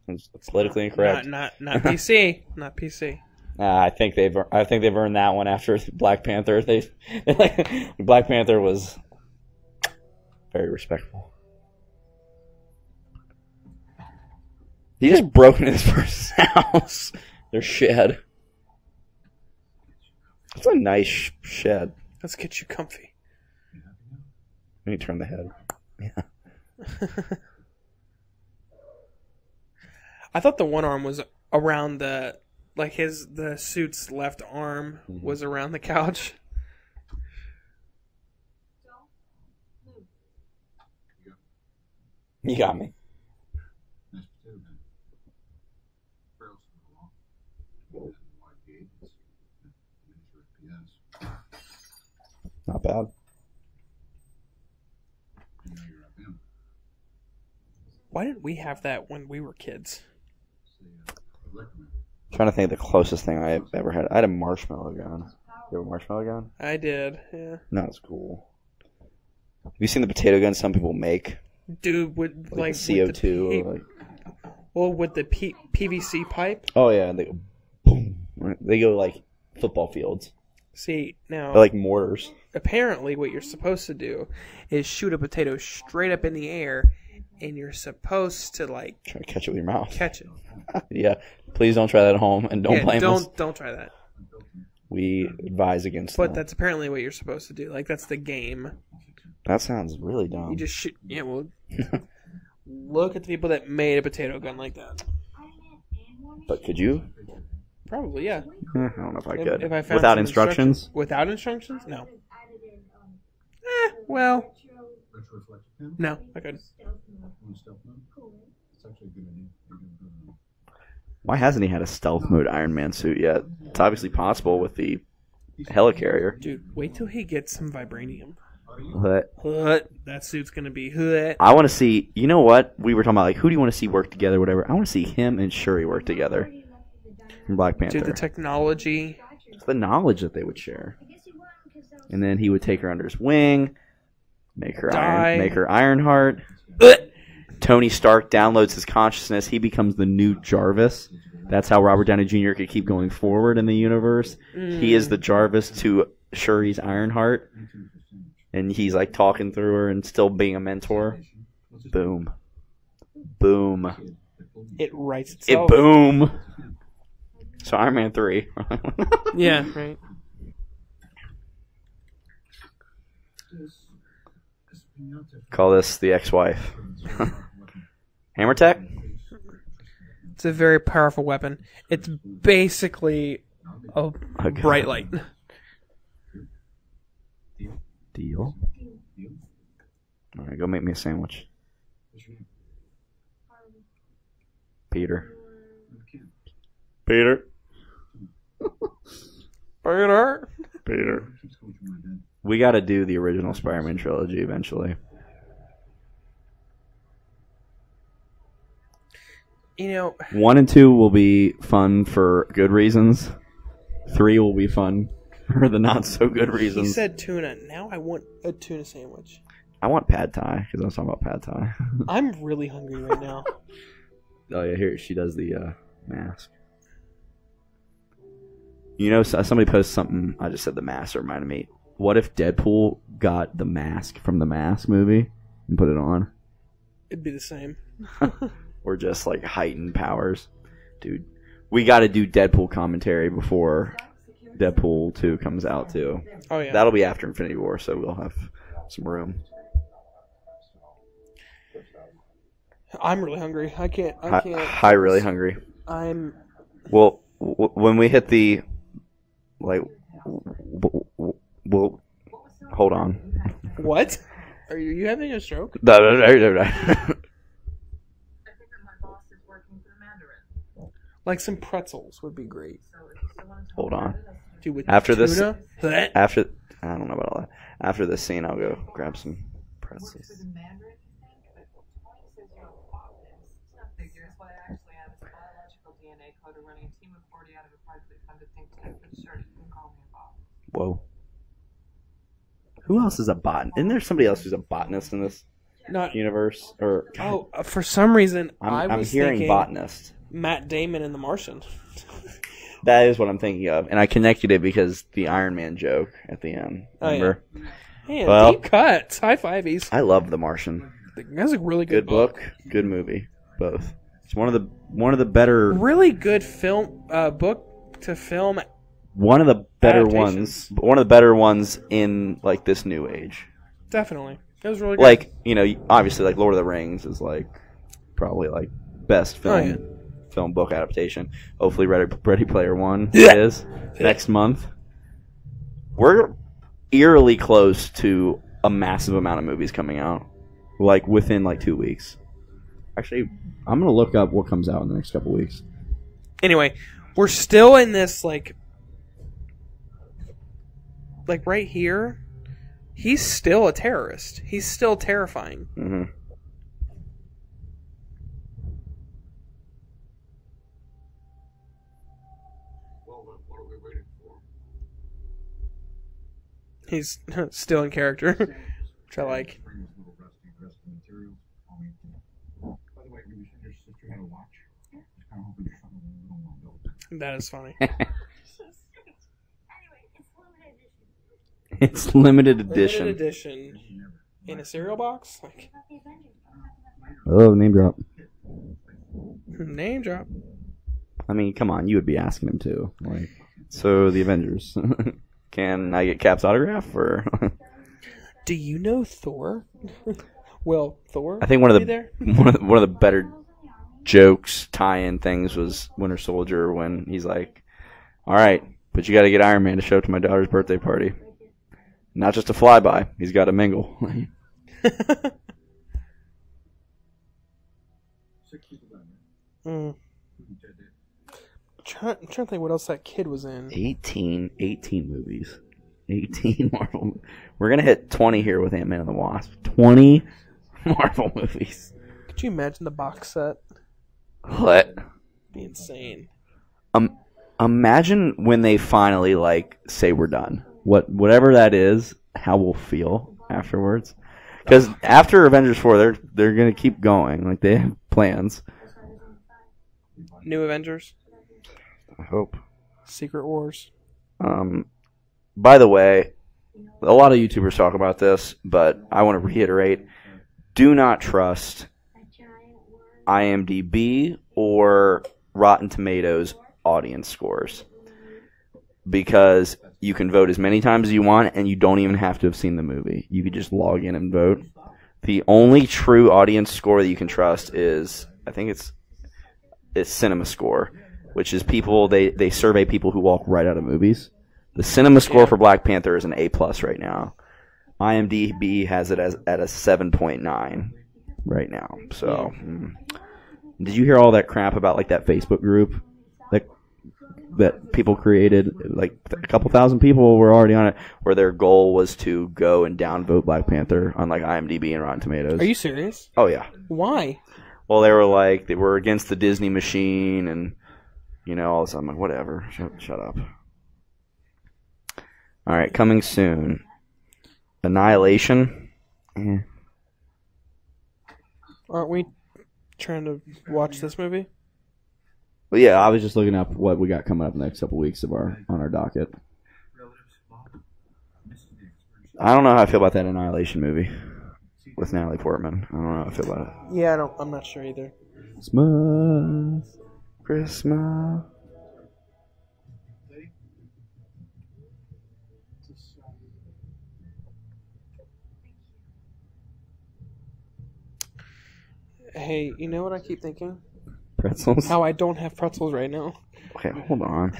It's politically incorrect. Not PC. Not PC. I think they've earned that one after Black Panther. Black Panther was very respectful. He just broke into this person's house. Their shed. It's a nice shed. Let's get you comfy. Let me turn the head. Yeah. I thought the one arm was around the suit's left arm was around the couch. You got me. Nice potato gun. Barrels to the wall. Wide gauge. Miniature FPS. Not bad. And now you're up in. Why didn't we have that when we were kids? Recommend. Trying to think of the closest thing I ever had. I had a marshmallow gun. You have a marshmallow gun? I did, yeah. No, it's cool. Have you seen the potato gun some people make? Dude, with Like like CO2. with Like, with the PVC pipe. oh yeah, and they go boom. They go like football fields. See, now They're like mortars. apparently what you're supposed to do is shoot a potato straight up in the air, and you're supposed to like Try to catch it with your mouth. catch it. Yeah. Please don't try that at home and don't blame us. Don't try that. We advise against But that. that's apparently what you're supposed to do. Like that's the game. That sounds really dumb. You just shoot. Yeah, well, look at the people that made a potato gun like that. But could you? Probably, yeah. I don't know if I could. If I found Without some instructions? Without instructions? No. Well, Retroreflective panel. no, I couldn't. On stealth mode. It's actually a good idea. You're gonna go Why hasn't he had a stealth mode Iron Man suit yet? It's obviously possible with the helicarrier. Dude, wait till he gets some vibranium. But That suit's gonna be hut. I want to see. You know what? We were talking about like who do you want to see work together, whatever. I want to see him and Shuri work together from Black Panther. Dude, the technology. It's the knowledge that they would share, and then he would take her under his wing, make her Ironheart. Tony Stark downloads his consciousness. He becomes the new Jarvis. That's how Robert Downey Jr. could keep going forward in the universe. He is the Jarvis to Shuri's Ironheart. And he's like talking through her and still being a mentor. Boom. Boom. It writes It itself. boom. So Iron Man 3. Yeah, right. Call this the ex-wife. Hammer Tech? It's a very powerful weapon. It's basically a bright light. Deal. Alright, go make me a sandwich. Peter. Peter. Peter. We gotta do the original Spider-Man trilogy eventually. You know, 1 and 2 will be fun for good reasons. 3 will be fun for the not so good he reasons. said tuna. Now I want a tuna sandwich. I want pad thai because I was talking about pad thai. I'm really hungry right now. Oh yeah, here she does the mask. You know, somebody posted something. I just said the mask. It reminded me. What if Deadpool got the mask from the Mask movie and put it on, It'd be the same. or just like heightened powers? Dude, we got to do Deadpool commentary before Deadpool 2 comes out too. Oh yeah. That'll be after Infinity War, so we'll have some room. I'm really hungry. I can't. Hi, really hungry. I'm. Well, when we hit the like, well, hold on. What? Are you having a stroke? No. I think that my boss is working for the Mandarin. Like some pretzels would be great. So if you still want to talk Hold on. about it, Dude, with After tuna? this- Blech. After I don't know about all that. After this scene, I'll go grab some works for pretzels. the Mandarin, you think? But Tony says you're a botanist. It's not figures. What I actually have is a biological DNA coder running a team of 40 out of a privately funded think tank. But sure, you can call me a botanist. Whoa. Who else is a botanist? Isn't there somebody else who's a botanist in this Not. universe? Or Oh, for some reason I I'm was hearing thinking botanist. Matt Damon in The Martian. That is what I'm thinking of, and I connected it because the Iron Man joke at the end. Oh, yeah. Remember? Man, Well- deep cuts. High fiveys. I love The Martian. That's a really Good book, good movie, both. It's one of the better Really good film book to film. one of the better Adaptations. ones. One of the better ones in like this new age. Definitely, it was really good. Like, obviously like Lord of the Rings is like probably like best film book adaptation. Hopefully Ready Player One is next month. We're eerily close to a massive amount of movies coming out, like within like 2 weeks. Actually, I'm gonna look up what comes out in the next couple weeks. Anyway, we're still in this like right here. He's still a terrorist. He's still terrifying. Mm-hmm. Well, what are we waiting for? He's still in character, which I like. Bring this little resting materials. By the way, when you said your sister had a watch, I was kind of hoping you're something we don't want to build. That is funny. It's limited Limited edition. edition in a cereal box. Like Oh, name drop. name drop. I mean, come on, you would be asking him to. Like, so the Avengers. Can I get Cap's autograph or? Do you know Thor? Well, Thor. I think one of be the there? one of the better jokes tie-in things was Winter Soldier when he's like, "All right, but you got to get Iron Man to show up to my daughter's birthday party. Not just a flyby. He's got to mingle." Mm. I'm trying to think what else that kid was in. 18 movies. 18 Marvel. We're going to hit 20 here with Ant-Man and the Wasp. 20 Marvel movies. Could you imagine the box set? What? Be insane. Imagine when they finally like say we're done. Whatever that is, how we'll feel afterwards. Because after Avengers 4, they're going to keep going. Like, they have plans. New Avengers, I hope. Secret Wars. By the way, a lot of YouTubers talk about this, but I want to reiterate: do not trust IMDb or Rotten Tomatoes audience scores, because you can vote as many times as you want, and you don't even have to have seen the movie. You could just log in and vote. The only true audience score that you can trust is, I think it's Cinema Score, which is people they survey people who walk right out of movies. The Cinema Score for Black Panther is an A+ right now. IMDb has it at a 7.9 right now. So, did you hear all that crap about like that Facebook group that people created? Like a couple thousand people were already on it, where their goal was to go and downvote Black Panther on like IMDb and Rotten Tomatoes. Are you serious? Oh yeah. Why? Well, they were against the Disney machine, and all this. I'm like, whatever. Shut up. All right, coming soon. Annihilation. Aren't we trying to watch this movie? Well, yeah, I was just looking up what we got coming up in the next couple weeks on our docket. I don't know how I feel about that Annihilation movie with Natalie Portman. I don't know how I feel about it. Yeah, I'm not sure either. Christmas. Hey, you know what I keep thinking? Pretzels? How I don't have pretzels right now. Okay, hold on.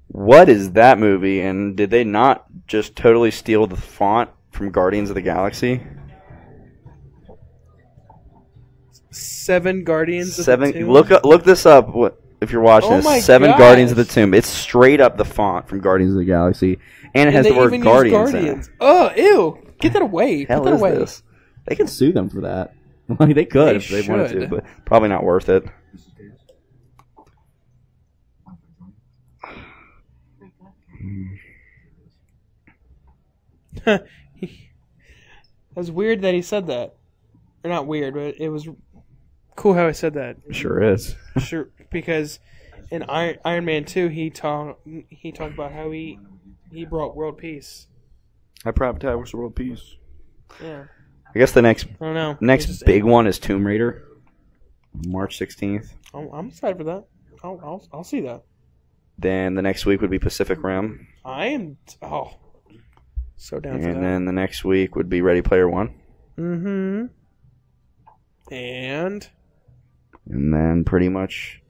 What is that movie? And did they not just totally steal the font from Guardians of the Galaxy? 7 Guardians of the Tomb? Look this up if you're watching Oh my this. 7 gosh. Guardians of the Tomb. It's straight up the font from Guardians of the Galaxy. And it has the word Guardians in it. Oh, ew. Get that away. Hell Put that is away. this? They could sue them for that. Like, they could They if they wanted to, should. but probably not worth it. It was weird that he said that. Or not weird, but it was cool how he said that. Sure is. Sure, because in Iron Man 2, he talked about how he brought world peace. I privatize world peace. Yeah. I guess the next I don't know. next big one is Tomb Raider, March 16th. I'm excited for that. I'll see that. Then the next week would be Pacific Rim. I am so down for that. And then the next week would be Ready Player One. Mm-hmm. And then pretty much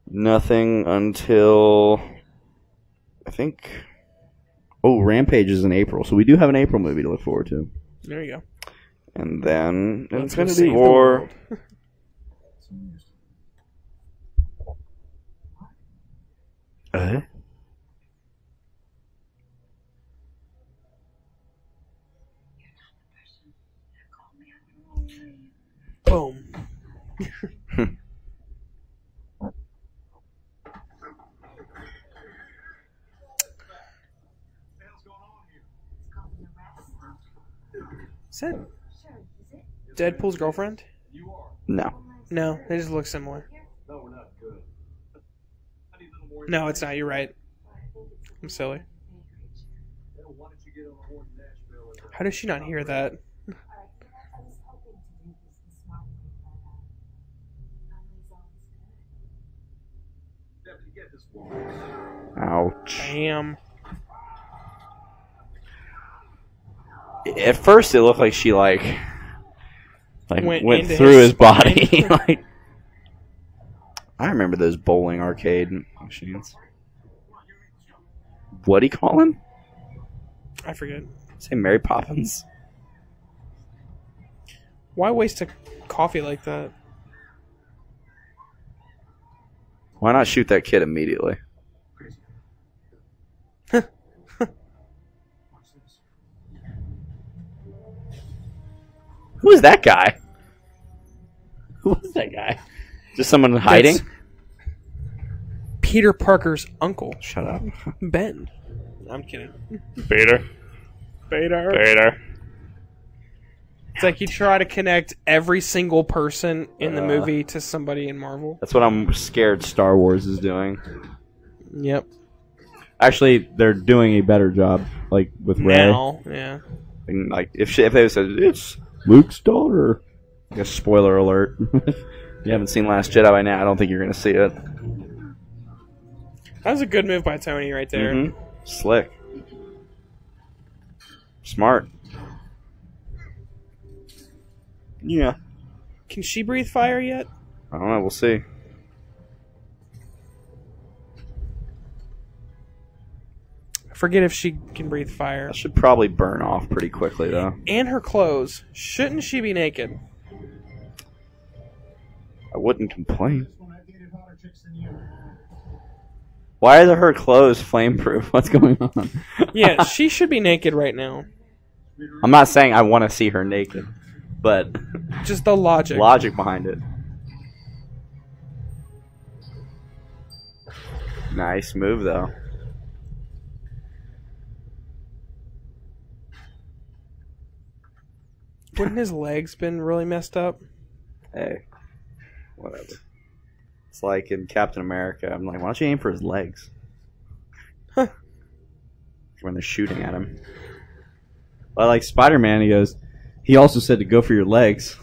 nothing until I think. Oh, Rampage is in April, so we do have an April movie to look forward to. there you go. And then Let's go Infinity save the War. world. Boom. Is that Deadpool's girlfriend? No. No, they just look similar. No, we're not good. I need a little more. No, it's not. You're right. I'm silly. Why don't you get on the horn in Nashville? How does she not hear that? Deputy, get this woman. Ouch. Damn. At first, it looked like she went Went into through his his body. Like, I remember those bowling arcade machines. What'd he call him? I forget. Say Mary Poppins. Why waste a coffee like that? Why not shoot that kid immediately? Who is that guy? Who is that guy? Just someone hiding? That's Peter Parker's uncle, Shut up. Ben. I'm kidding. Peter. Peter. It's like you try to connect every single person in the movie to somebody in Marvel. That's what I'm scared Star Wars is doing. Yep. Actually, they're doing a better job, like with Rey. Now, yeah. And, like if they said it's Luke's daughter. I guess spoiler alert. If you haven't seen Last Jedi by now, I don't think you're gonna see it. That was a good move by Tony right there. Mm-hmm. Slick. Smart. Yeah. Can she breathe fire yet? I don't know. We'll see. I forget if she can breathe fire. That should probably burn off pretty quickly, though. And her clothes. Shouldn't she be naked? I wouldn't complain. Why are her clothes flameproof? What's going on? Yeah, she should be naked right now. I'm not saying I want to see her naked, but Just the logic. logic behind it. Nice move, though. Wouldn't his legs been really messed up? Hey, whatever. It's like in Captain America. I'm like, why don't you aim for his legs? Huh. When they're shooting at him. I like Spider-Man. He also said to go for your legs.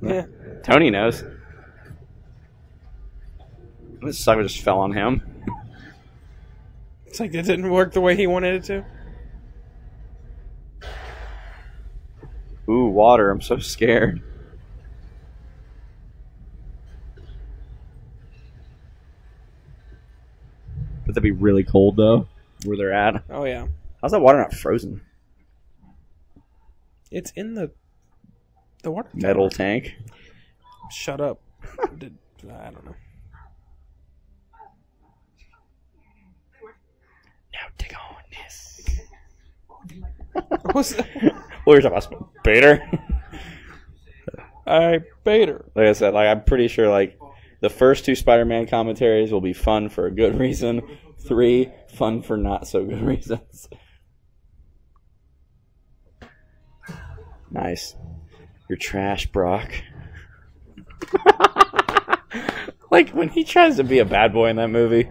Yeah. Tony knows. This sucker just fell on him. It's like it didn't work the way he wanted it to. Ooh, water. I'm so scared. Would that be really cold though? Where they're at. Oh, yeah. How's that water not frozen? It's in the water. Metal tank. Shut up. I don't know. Now take on this. What's that? What are you talking about? Bader? I bait her. Like I said, I'm pretty sure the first 2 Spider-Man commentaries will be fun for a good reason. 3 fun for not so good reasons. Nice. You're trash, Brock. Like when he tries to be a bad boy in that movie.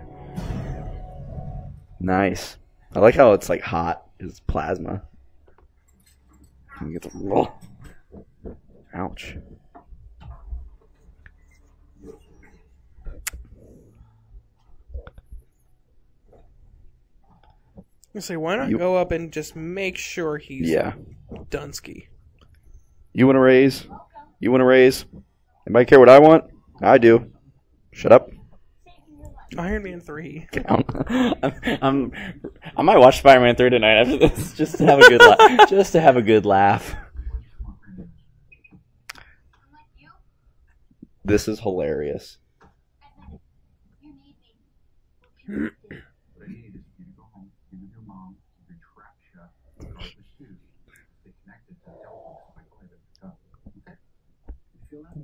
Nice. I like how it's hot. It's plasma. Let me get the. Ouch. I say, why not go up and just make sure he's Dunsky? You want to raise? You want to raise? Anybody care what I want? I do. Shut up. Iron Man 3. I might watch Spider-Man 3 tonight after this, just to have a good laugh. Just to have a good laugh. This is hilarious.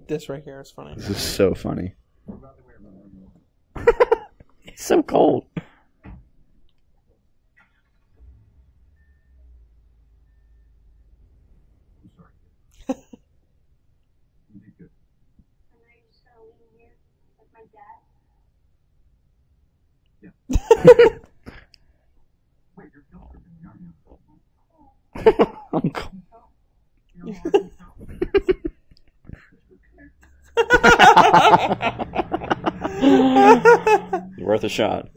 This right here is funny. This is so funny. It's so cold. Wait, you're guilt tripping me, aren't you? Uncle. Worth a shot.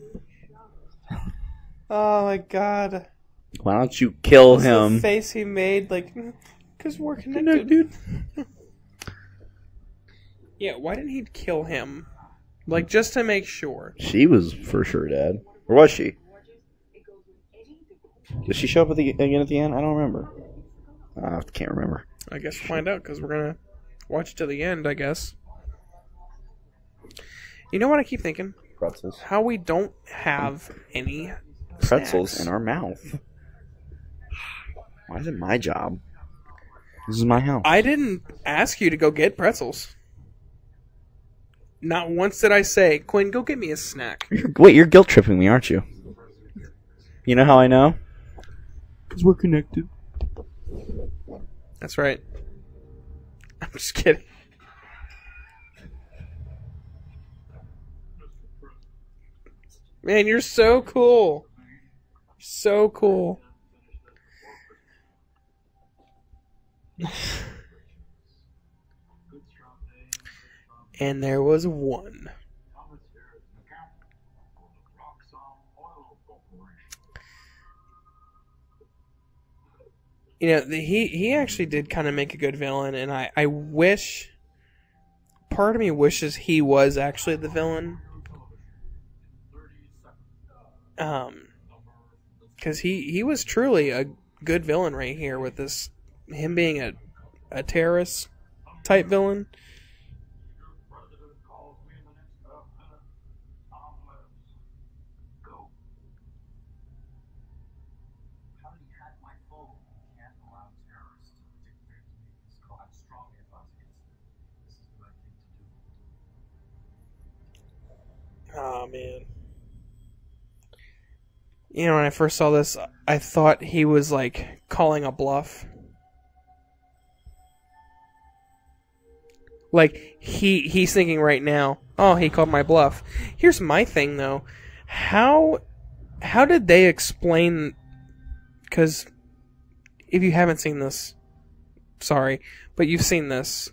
Oh my god. Why don't you kill The him? face he made, like, because we're connected, dude. Yeah, why didn't he kill him? Like, just to make sure. She was for sure dead. Or was she? Did she show up again at the end? I don't remember. I can't remember. I guess we'll find out, because we're going to watch to the end, I guess. You know what I keep thinking? Pretzels. How we don't have any Pretzels snacks. in our mouth. Why is it my job? This is my house. I didn't ask you to go get pretzels. Not once did I say, Quinn, go get me a snack. Wait, you're guilt tripping me, aren't you? You know how I know? Because we're connected. That's right. I'm just kidding. Man, you're so cool. So cool. And there was one. You know, he actually did kind of make a good villain, and I wish... Part of me wishes he was actually the villain. Because he was truly a good villain right here with this... Him being a terrorist type villain. Oh, man. You know, when I first saw this, I thought he was, like, calling a bluff. Like, he's thinking right now, oh, he called my bluff. Here's my thing, though. How did they explain... Because if you haven't seen this, sorry, but you've seen this.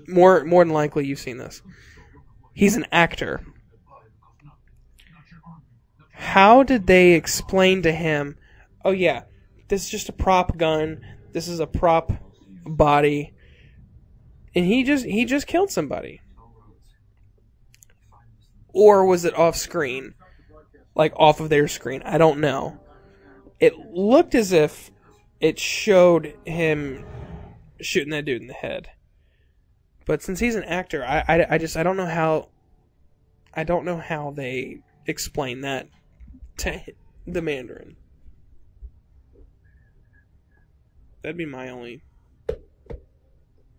More than likely, you've seen this. He's an actor. How did they explain to him, oh yeah, this is just a prop gun, this is a prop body, and he just killed somebody? Or was it off screen? Like off of their screen? I don't know. It looked as if it showed him shooting that dude in the head. But since he's an actor, I don't know how they explain that to the Mandarin. That'd be my only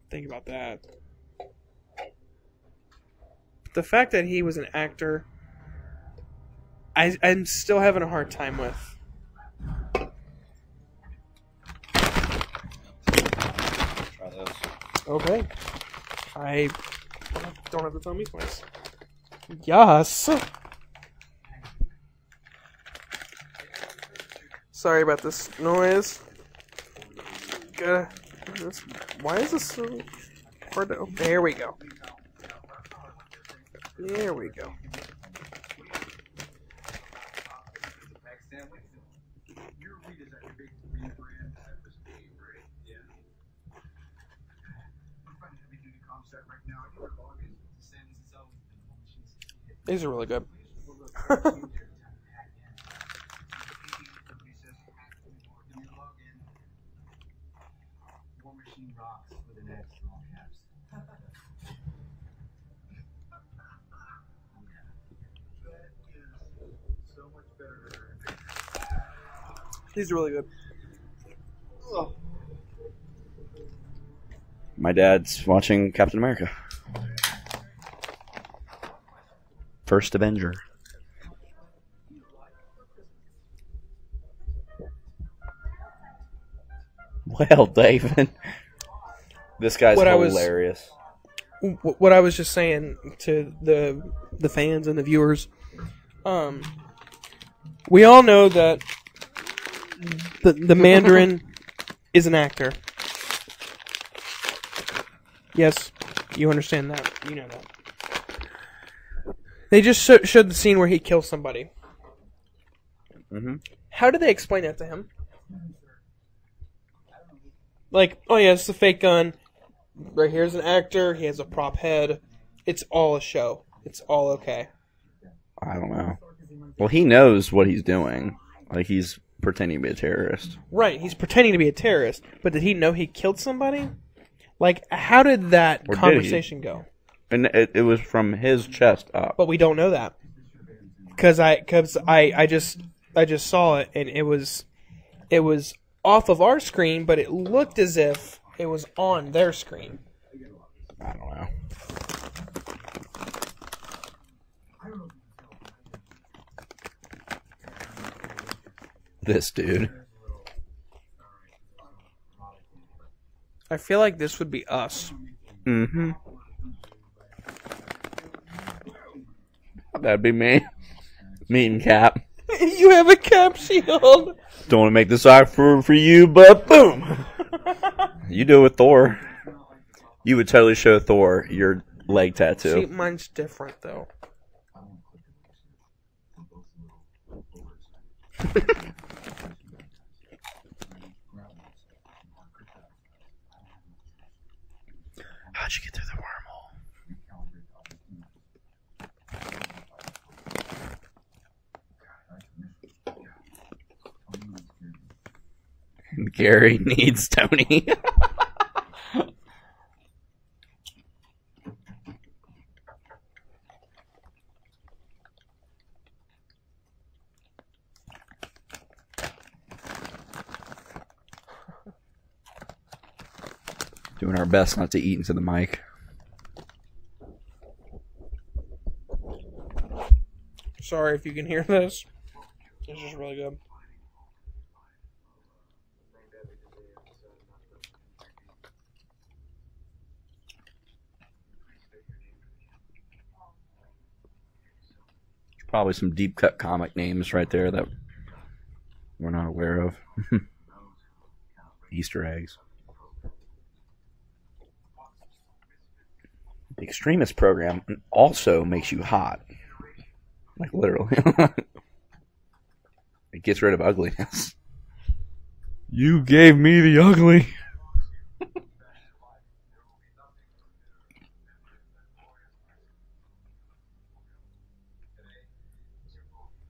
thing about that. The fact that he was an actor, I'm still having a hard time with. Try this. Okay. I don't have to tell me twice. Yes. Sorry about this noise. Gotta Why is this so hard to open? There we go. There we go. These are really good. These are really good. Oh. My dad's watching Captain America. First Avenger. Well, David. This guy's hilarious. What I was just saying to the fans and the viewers, we all know that the Mandarin is an actor. Yes, you understand that. You know that. They just showed the scene where he kills somebody. Mm-hmm. How did they explain that to him? Like, oh yeah, it's a fake gun. Right here's an actor. He has a prop head. It's all a show. It's all okay. I don't know. Well, he knows what he's doing. Like, he's pretending to be a terrorist. Right, he's pretending to be a terrorist. But did he know he killed somebody? Like, how did that conversation go? And it was from his chest up. But we don't know that. Because I just saw it, and it was off of our screen, but it looked as if it was on their screen. I don't know. This dude. I feel like this would be us. Mm-hmm. That'd be me. Me and Cap. You have a Cap shield. Don't want to make this awkward for you, but boom. You do it with Thor. You would totally show Thor your leg tattoo. See, mine's different though. How'd you get through the wormhole? Gary needs Tony. Doing our best not to eat into the mic. Sorry if you can hear this. It's just really good. Probably some deep cut comic names right there that we're not aware of. Easter eggs. The Extremist program also makes you hot. Like, literally. It gets rid of ugliness. You gave me the ugly.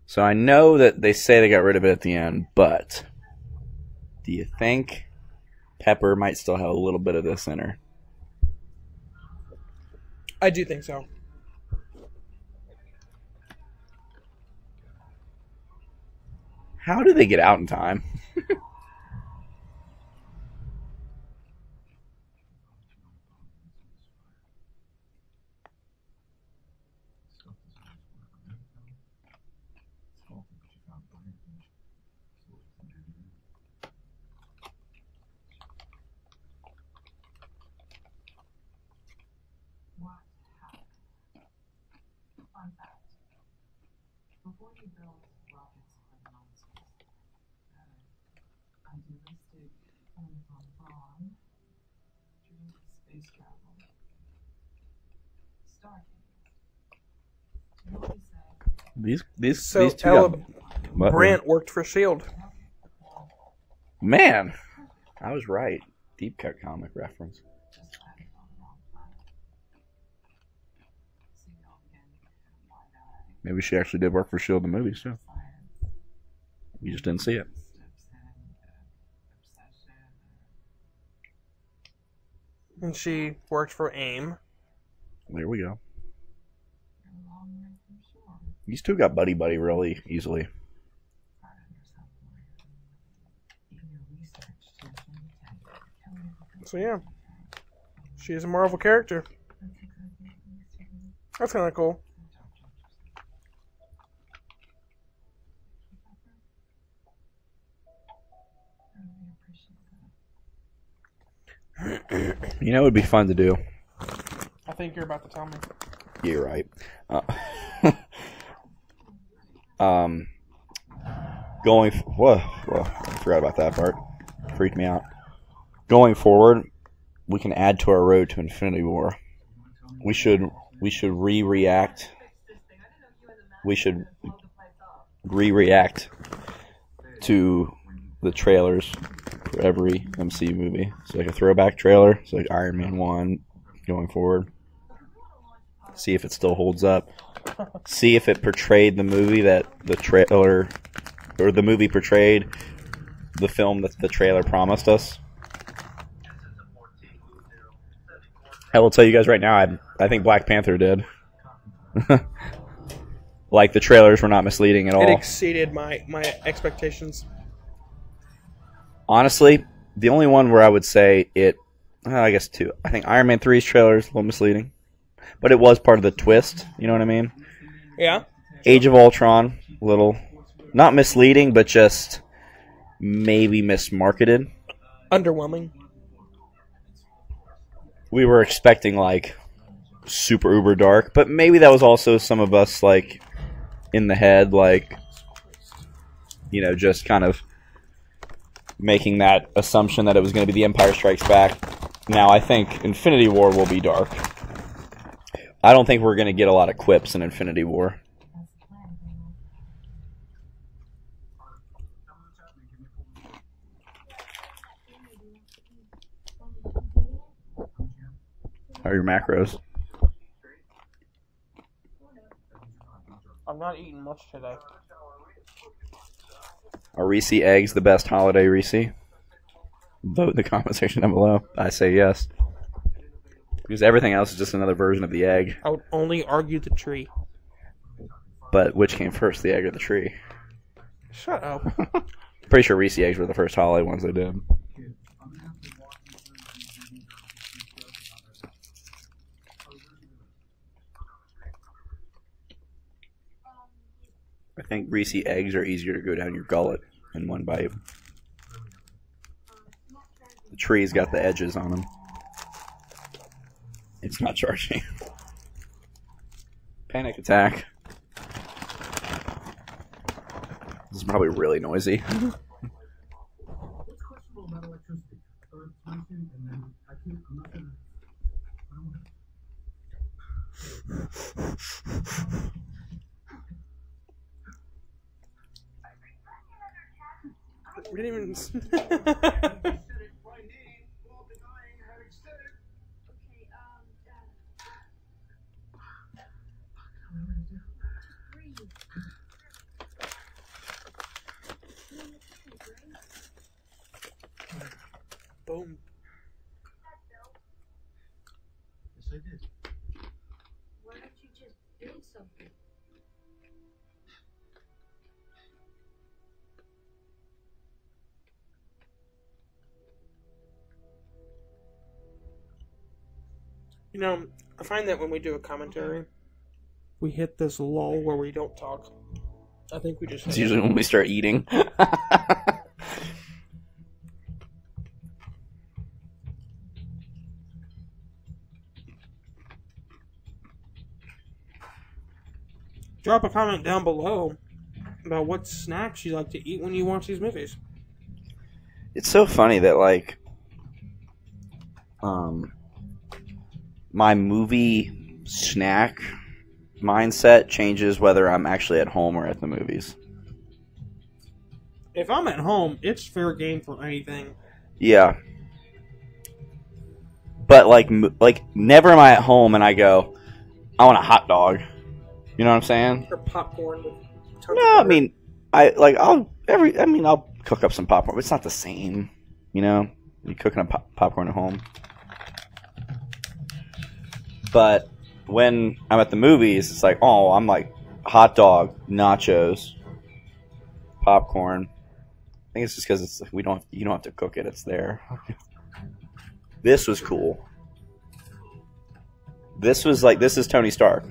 So I know that they say they got rid of it at the end, but do you think Pepper might still have a little bit of this in her? I do think so. How do they get out in time? What happened? Fun fact. Before you build rockets for the monsters, idealistic Thrawn Space travel. Stargate. What we say? These So two Ella got Brant worked for Shield. Man, I was right. Deep cut comic reference. Just landed on the wrong planet. Signal again. Wide-eyed. Maybe she actually did work for Shield in the movies too. Science. You just didn't see it. Steps in. Obsession. And she worked for AIM. There we go. You're a long way from shore. These two got buddy really easily. Try to understand more. In your research to tell me So yeah, she is a Marvel character. That's kind of cool. You know, it would be fun to do. I think you're about to tell me. You're right. Whoa, I forgot about that part. Freaked me out. Going forward, we can add to our road to Infinity War. We should re-react. We should re-react to the trailers for every MCU movie. So like a throwback trailer. So like Iron Man 1 going forward. See if it still holds up. See if it portrayed the movie that the trailer, or the movie portrayed the film that the trailer promised us. I will tell you guys right now, I think Black Panther did. Like the trailers were not misleading at all. It exceeded my expectations. Honestly, the only one where I would say it, I guess two. I think Iron Man 3's trailer is a little misleading. But it was part of the twist, you know what I mean? Yeah. Age of Ultron, little, not misleading, but just maybe mismarketed. Underwhelming. We were expecting, like, super uber dark, but maybe that was also some of us, like, in the head, like, you know, just kind of making that assumption that it was going to be The Empire Strikes Back. Now, I think Infinity War will be dark. I don't think we're going to get a lot of quips in Infinity War. How are your macros? I'm not eating much today. Are Reese eggs the best holiday Reese? Vote in the comment section down below. I say yes. Because everything else is just another version of the egg. I would only argue the tree. But which came first, the egg or the tree? Shut up. Pretty sure Reese eggs were the first holiday ones they did. I think Reese eggs are easier to go down your gullet in one bite. The tree's got the edges on them. It's not charging. Panic attack. This is probably really noisy. What's questionable about electricity? It's Martian, and then I'm not gonna. We didn't even. Boom. Yes, I did. Why don't you just build something? You know, I find that when we do a commentary, we hit this lull where we don't talk. I think we just. It's usually when we start eating. Drop a comment down below about what snacks you like to eat when you watch these movies. It's so funny that, like, my movie snack mindset changes whether I'm actually at home or at the movies. If I'm at home, it's fair game for anything. Yeah. But like never am I at home and I go, I want a hot dog. You know what I'm saying? Or popcorn with tons No, of I mean, I'll cook up some popcorn, but it's not the same. You know, you cooking up popcorn at home. But when I'm at the movies, it's like, oh, I'm like hot dog, nachos, popcorn. I think it's just because it's you don't have to cook it; it's there. This was cool. This is Tony Stark.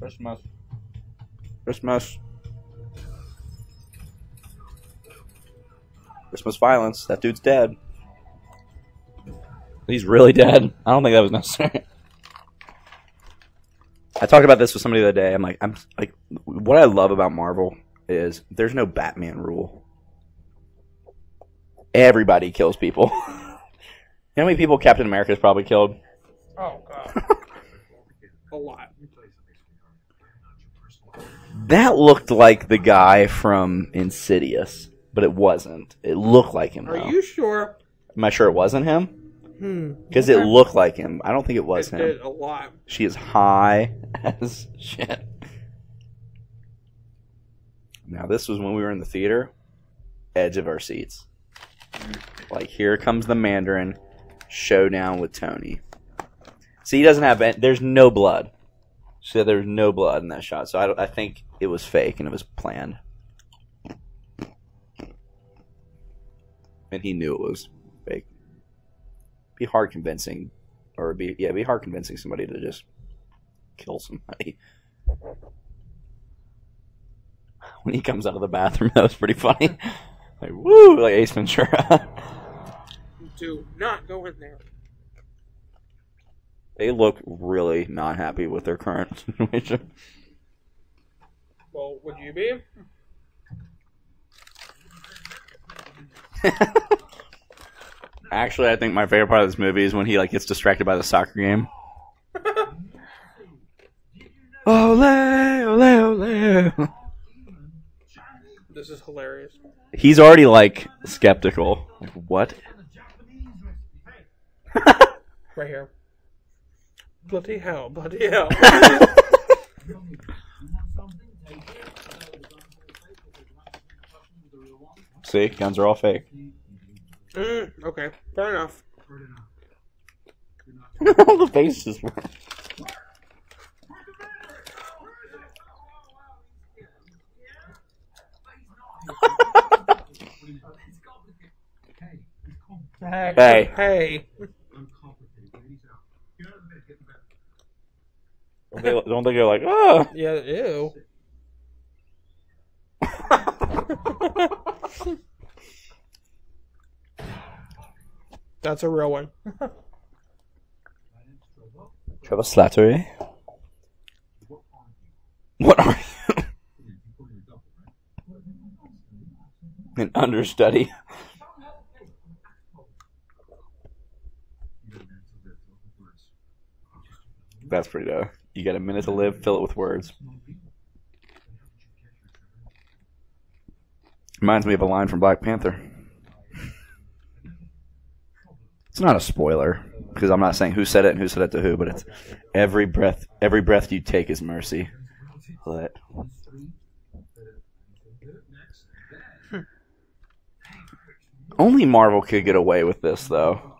Christmas violence. That dude's dead. He's really dead. I don't think that was necessary. I talked about this with somebody the other day. I'm like, what I love about Marvel is there's no Batman rule. Everybody kills people. You know how many people Captain America's probably killed? Oh, God. A lot. That looked like the guy from Insidious, but it wasn't. It looked like him, though. Are you sure? Am I sure it wasn't him? Because it looked like him. I don't think it was him. Did a lot. She is high as shit. Now, this was when we were in the theater. Edge of our seats. Like, here comes the Mandarin. Showdown with Tony. See, he doesn't have... There's no blood. So there's no blood in that shot. So I think it was fake and it was planned. And he knew it was fake. Be hard convincing, or be hard convincing somebody to just kill somebody. When he comes out of the bathroom, that was pretty funny. Like, woo, like Ace Ventura. Do not go in there. They look really not happy with their current situation. Well, would you be? Actually, I think my favorite part of this movie is when he gets distracted by the soccer game. Ole, ole, ole. This is hilarious. He's already skeptical. Like, what? Right here. Bloody hell, bloody hell. See, guns are all fake. Okay, fair enough. The faces were. Hey. Don't they go like, oh? Yeah, ew. That's a real one. Trevor Slattery. What are you? An understudy. That's pretty dope. You got a minute to live, fill it with words. Reminds me of a line from Black Panther. It's not a spoiler, because I'm not saying who said it and who said it to who, but it's every breath you take is mercy. But only Marvel could get away with this, though.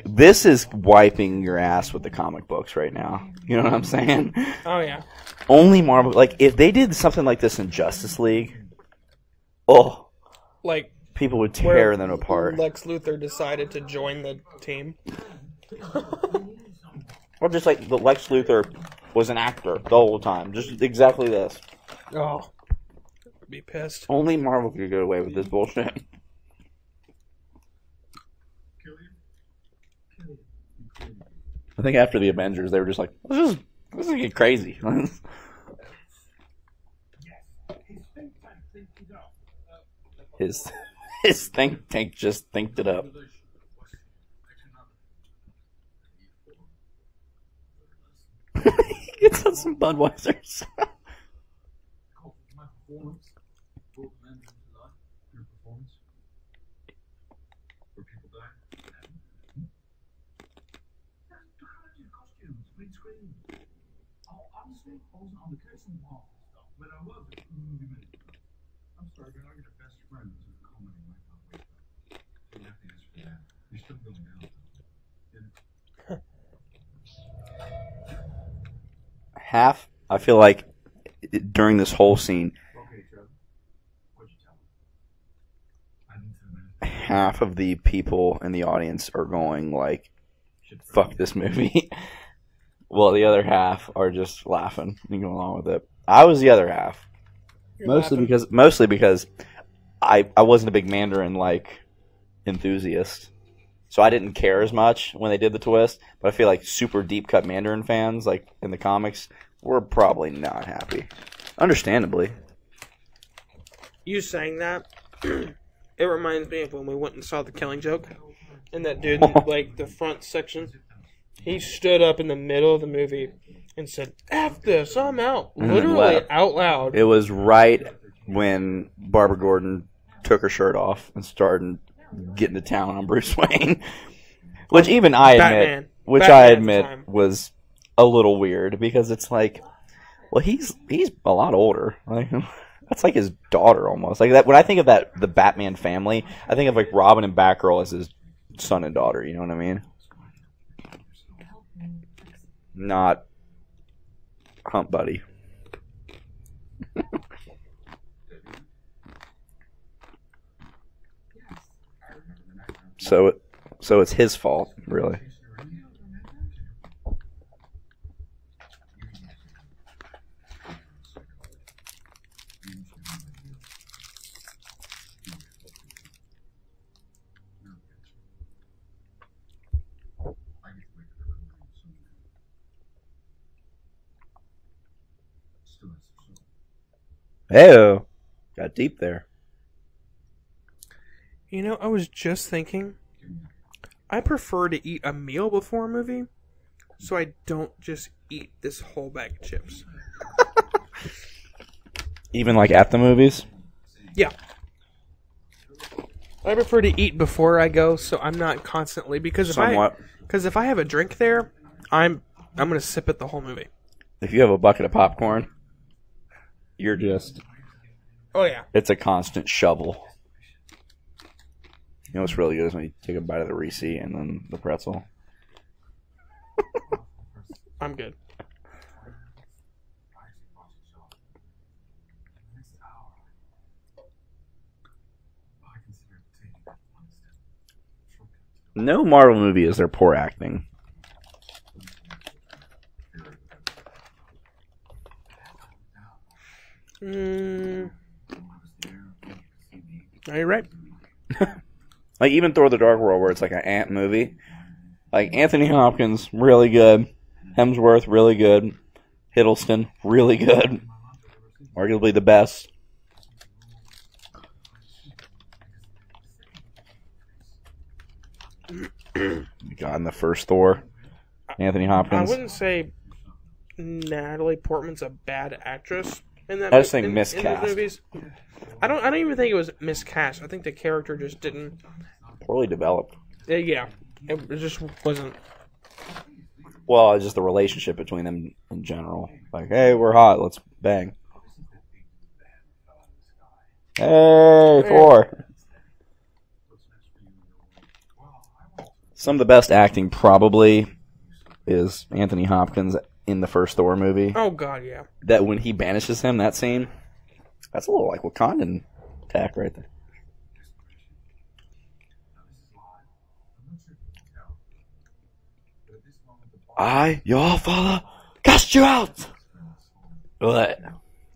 This is wiping your ass with the comic books right now. You know what I'm saying? Oh, yeah. Only Marvel. If they did something like this in Justice League, people would tear them apart. Lex Luthor decided to join the team. Or just the Lex Luthor was an actor the whole time. Just exactly this. Oh. I'd be pissed. Only Marvel could get away with this bullshit. I think after the Avengers, they were just like, let's just get crazy. His think tank just thinked it up. He gets on some Budweisers. My performance brought the men into life. Your performance. Where people die. Costumes, green screen. Oh, honestly, I wasn't on the casting part and stuff, but I was at the movie minute. I'm sorry, but I got a best friend who's a comedy might not wake up. You have to answer for that. You're still going down. Half, I feel like, during this whole scene, Okay, Trevor. What'd you tell him? I didn't tell him. half of the people in the audience are going like, fuck this movie. Well, the other half are just laughing and going along with it. I was the other half. Mostly because I wasn't a big Mandarin like enthusiast. So I didn't care as much when they did the twist, but I feel like super deep cut Mandarin fans, like in the comics, were probably not happy. Understandably. You saying that, it reminds me of when we went and saw The Killing Joke. And that dude, in, like, the front section, he stood up in the middle of the movie and said, F this, I'm out. Literally out loud. It was right when Barbara Gordon took her shirt off and started getting to town on Bruce Wayne. Which even I admit, Batman was a little weird, because it's like, well, he's a lot older. Like, that's like his daughter almost. Like that. When I think of that, the Batman family, I think of like Robin and Batgirl as his son and daughter. You know what I mean? Not Hump Buddy. So it's his fault, really. Hey, got deep there. You know, I was just thinking, I prefer to eat a meal before a movie, so I don't just eat this whole bag of chips. Even like at the movies? Yeah. I prefer to eat before I go, so I'm not constantly, because if I have a drink there, I'm going to sip it the whole movie. If you have a bucket of popcorn, you're just... Oh, yeah. It's a constant shovel. You know what's really good is when you take a bite of the Reese and then the pretzel. I'm good. No Marvel movie is their poor acting. No, you're right. Like even Thor: The Dark World, where it's like an ant movie. Like Anthony Hopkins, really good. Hemsworth, really good. Hiddleston, really good. Arguably the best. God, in the first Thor, Anthony Hopkins. I wouldn't say Natalie Portman's a bad actress in that. I just think in miscast. those movies. I don't even think it was miscast. I think the character just didn't. Poorly developed. Yeah, it just wasn't. Well, it's just the relationship between them in general. Like, hey, we're hot, let's bang. Hey, Thor. Some of the best acting probably is Anthony Hopkins in the first Thor movie. Oh God, yeah. That when he banishes him, that scene, that's a little like Wakandan attack right there. I, your father, cast you out. What?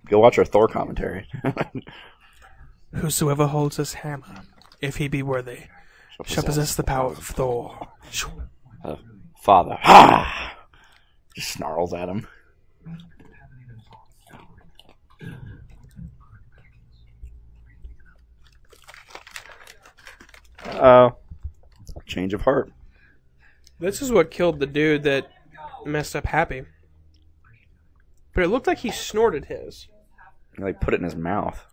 Go watch our Thor commentary. Whosoever holds this hammer, if he be worthy, shall possess the power of Thor. Father, ha! Just snarls at him. Uh-oh. Change of heart. This is what killed the dude that messed up Happy. But it looked like he snorted his. Like, put it in his mouth.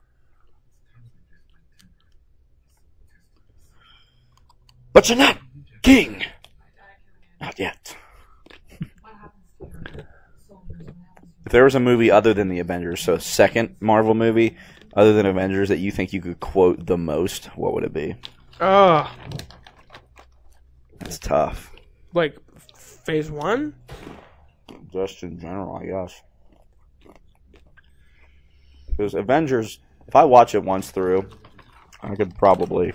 But you're not king! Not yet. If there was a movie other than the Avengers, so a second Marvel movie other than Avengers that you think you could quote the most, what would it be? Oh. That's tough. Like, phase 1? Just in general, I guess. Because Avengers, if I watch it once through, I could probably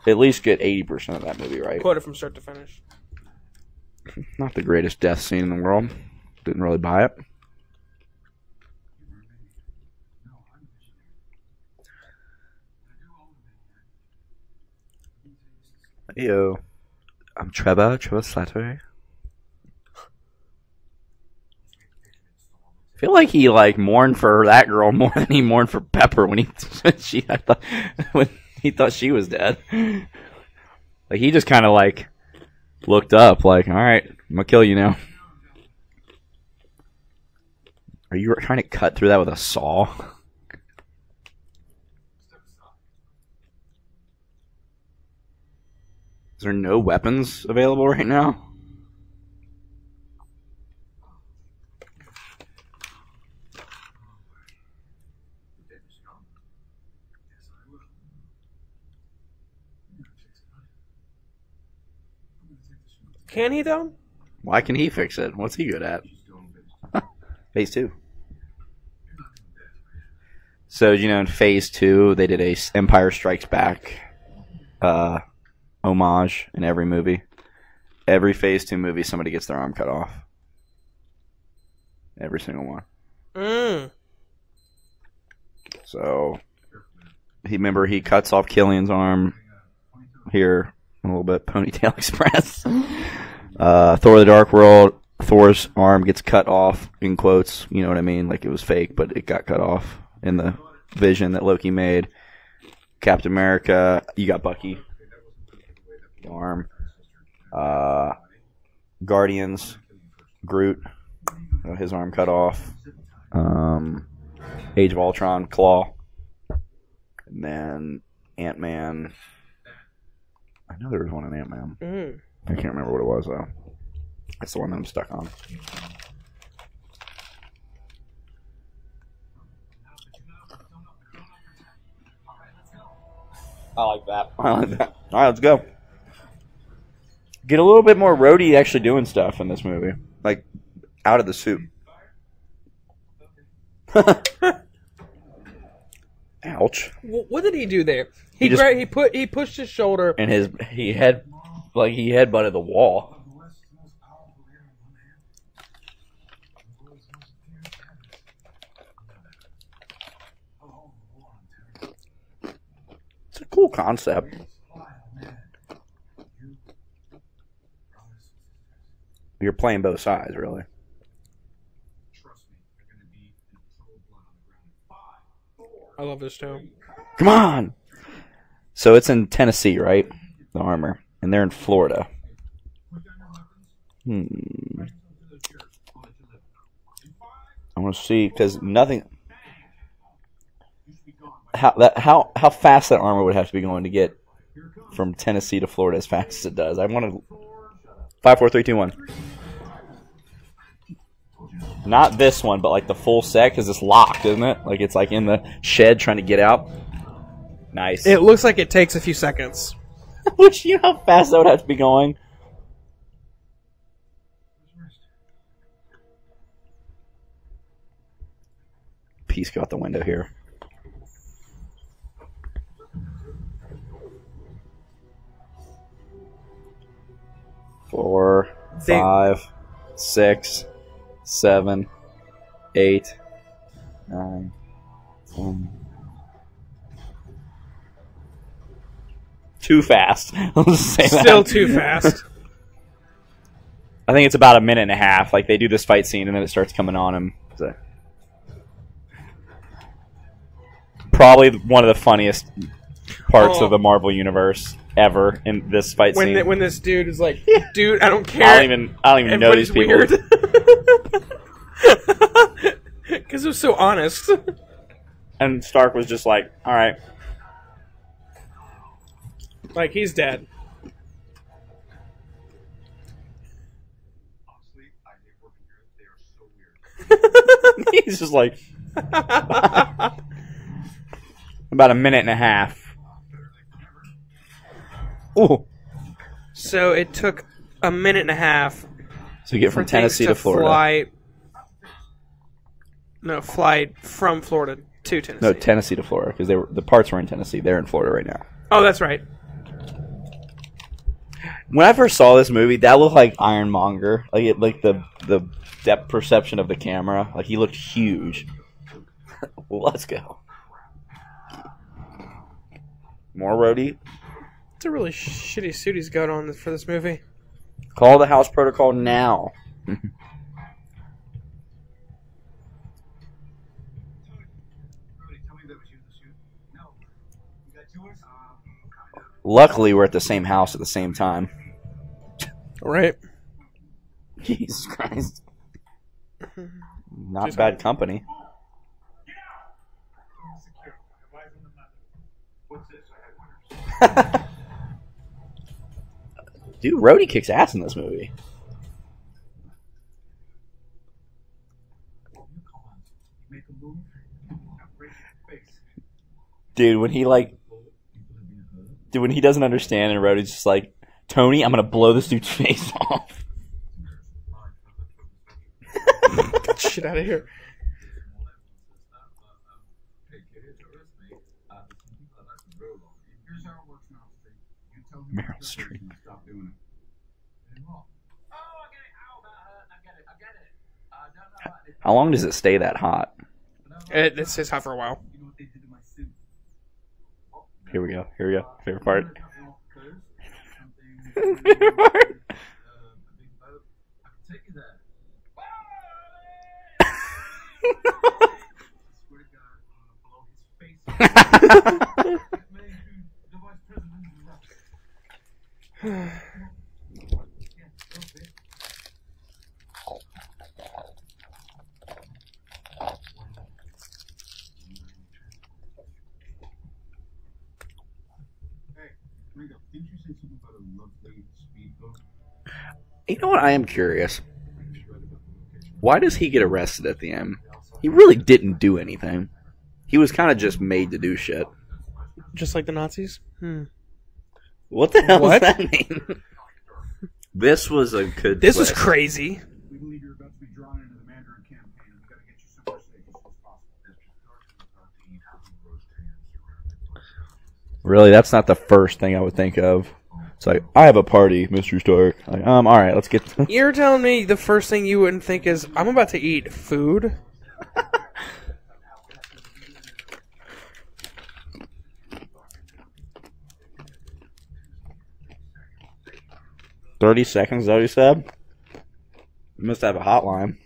at least get 80% of that movie right. Quote it from start to finish. Not the greatest death scene in the world. Didn't really buy it. Yo. I'm Trevor Slattery. I feel like he mourned for that girl more than he mourned for Pepper when when he thought she was dead. Like he just kind of looked up, like, all right, I'm gonna kill you now. Are you trying to cut through that with a saw? Is there no weapons available right now? Can he, though? Why can he fix it? What's he good at? Phase 2. So, in Phase 2, they did a Empire Strikes Back homage in every movie. Every Phase 2 movie, somebody gets their arm cut off. Every single one. So, he cuts off Killian's arm here a little bit. Ponytail Express. Thor: The Dark World, Thor's arm gets cut off, in quotes. You know what I mean? Like it was fake, but it got cut off in the vision that Loki made. Captain America, you got Bucky. Arm. Guardians, Groot, his arm cut off. Age of Ultron, Claw. And then Ant-Man. I know there was one in Ant-Man. I can't remember what it was, though. That's the one that I'm stuck on. I like that. All right, let's go. Get a little bit more Rhodey actually doing stuff in this movie. Like, out of the suit. Ouch. What did he do there? He pushed his shoulder, and he headbutted the wall. It's a cool concept. You're playing both sides, really. I love this too. Come on! So it's in Tennessee, right? The armor. And they're in Florida. I want to see, because nothing... How fast that armor would have to be going to get from Tennessee to Florida as fast as it does. I want to... 5, 4, 3, 2, 1. Not this one, but like the full set, because it's locked, isn't it? Like it's like in the shed trying to get out. Nice. It looks like it takes a few seconds. Which, you know how fast that would have to be going? Piece go out the window here. Four, 5, 6, 7, 8, 9, 10. Too fast. I'll just say that. Still too fast. I think it's about a minute and a half. Like they do this fight scene and then it starts coming on him. So. Probably one of the funniest parts of the Marvel universe. ever in this fight scene. When this dude is like, dude, I don't care. I don't even know these people. Weird. Because it was so honest. And Stark was just like, all right. Like, he's dead. Honestly, I hate working here. They are so weird. He's just like about a minute and a half. Ooh. So it took a minute and a half. So you get from Tennessee to Florida. Fly from Florida to Tennessee. No, Tennessee to Florida because the parts were in Tennessee. They're in Florida right now. Oh, that's right. When I first saw this movie, that looked like Ironmonger. Like the depth perception of the camera. Like he looked huge. Let's go. More roadie. It's a really shitty suit he's got on for this movie. Call the house protocol now. Luckily, we're at the same house at the same time. Right. Jesus Christ. Not bad company. Dude, Rhodey kicks ass in this movie. Dude, when he doesn't understand and Rhodey's just like, Tony, I'm gonna blow this dude's face off. Get the shit out of here. Meryl Streep. How long does it stay that hot? It stays hot for a while. Here we go. Favorite part. You know what? I am curious. Why does he get arrested at the end? He really didn't do anything. He was kind of just made to do shit. Just like the Nazis? What the hell What? does that mean? This was a good This was twist. crazy. We believe you're about to be drawn into the Mandarin campaign, and we got to get you somewhere safe as possible. Really, that's not the first thing I would think of. It's like, I have a party, Mr. Stark. Like, all right, let's get to... You're telling me the first thing you wouldn't think is, I'm about to eat food? 30 seconds, is that what you said? You must have a hotline.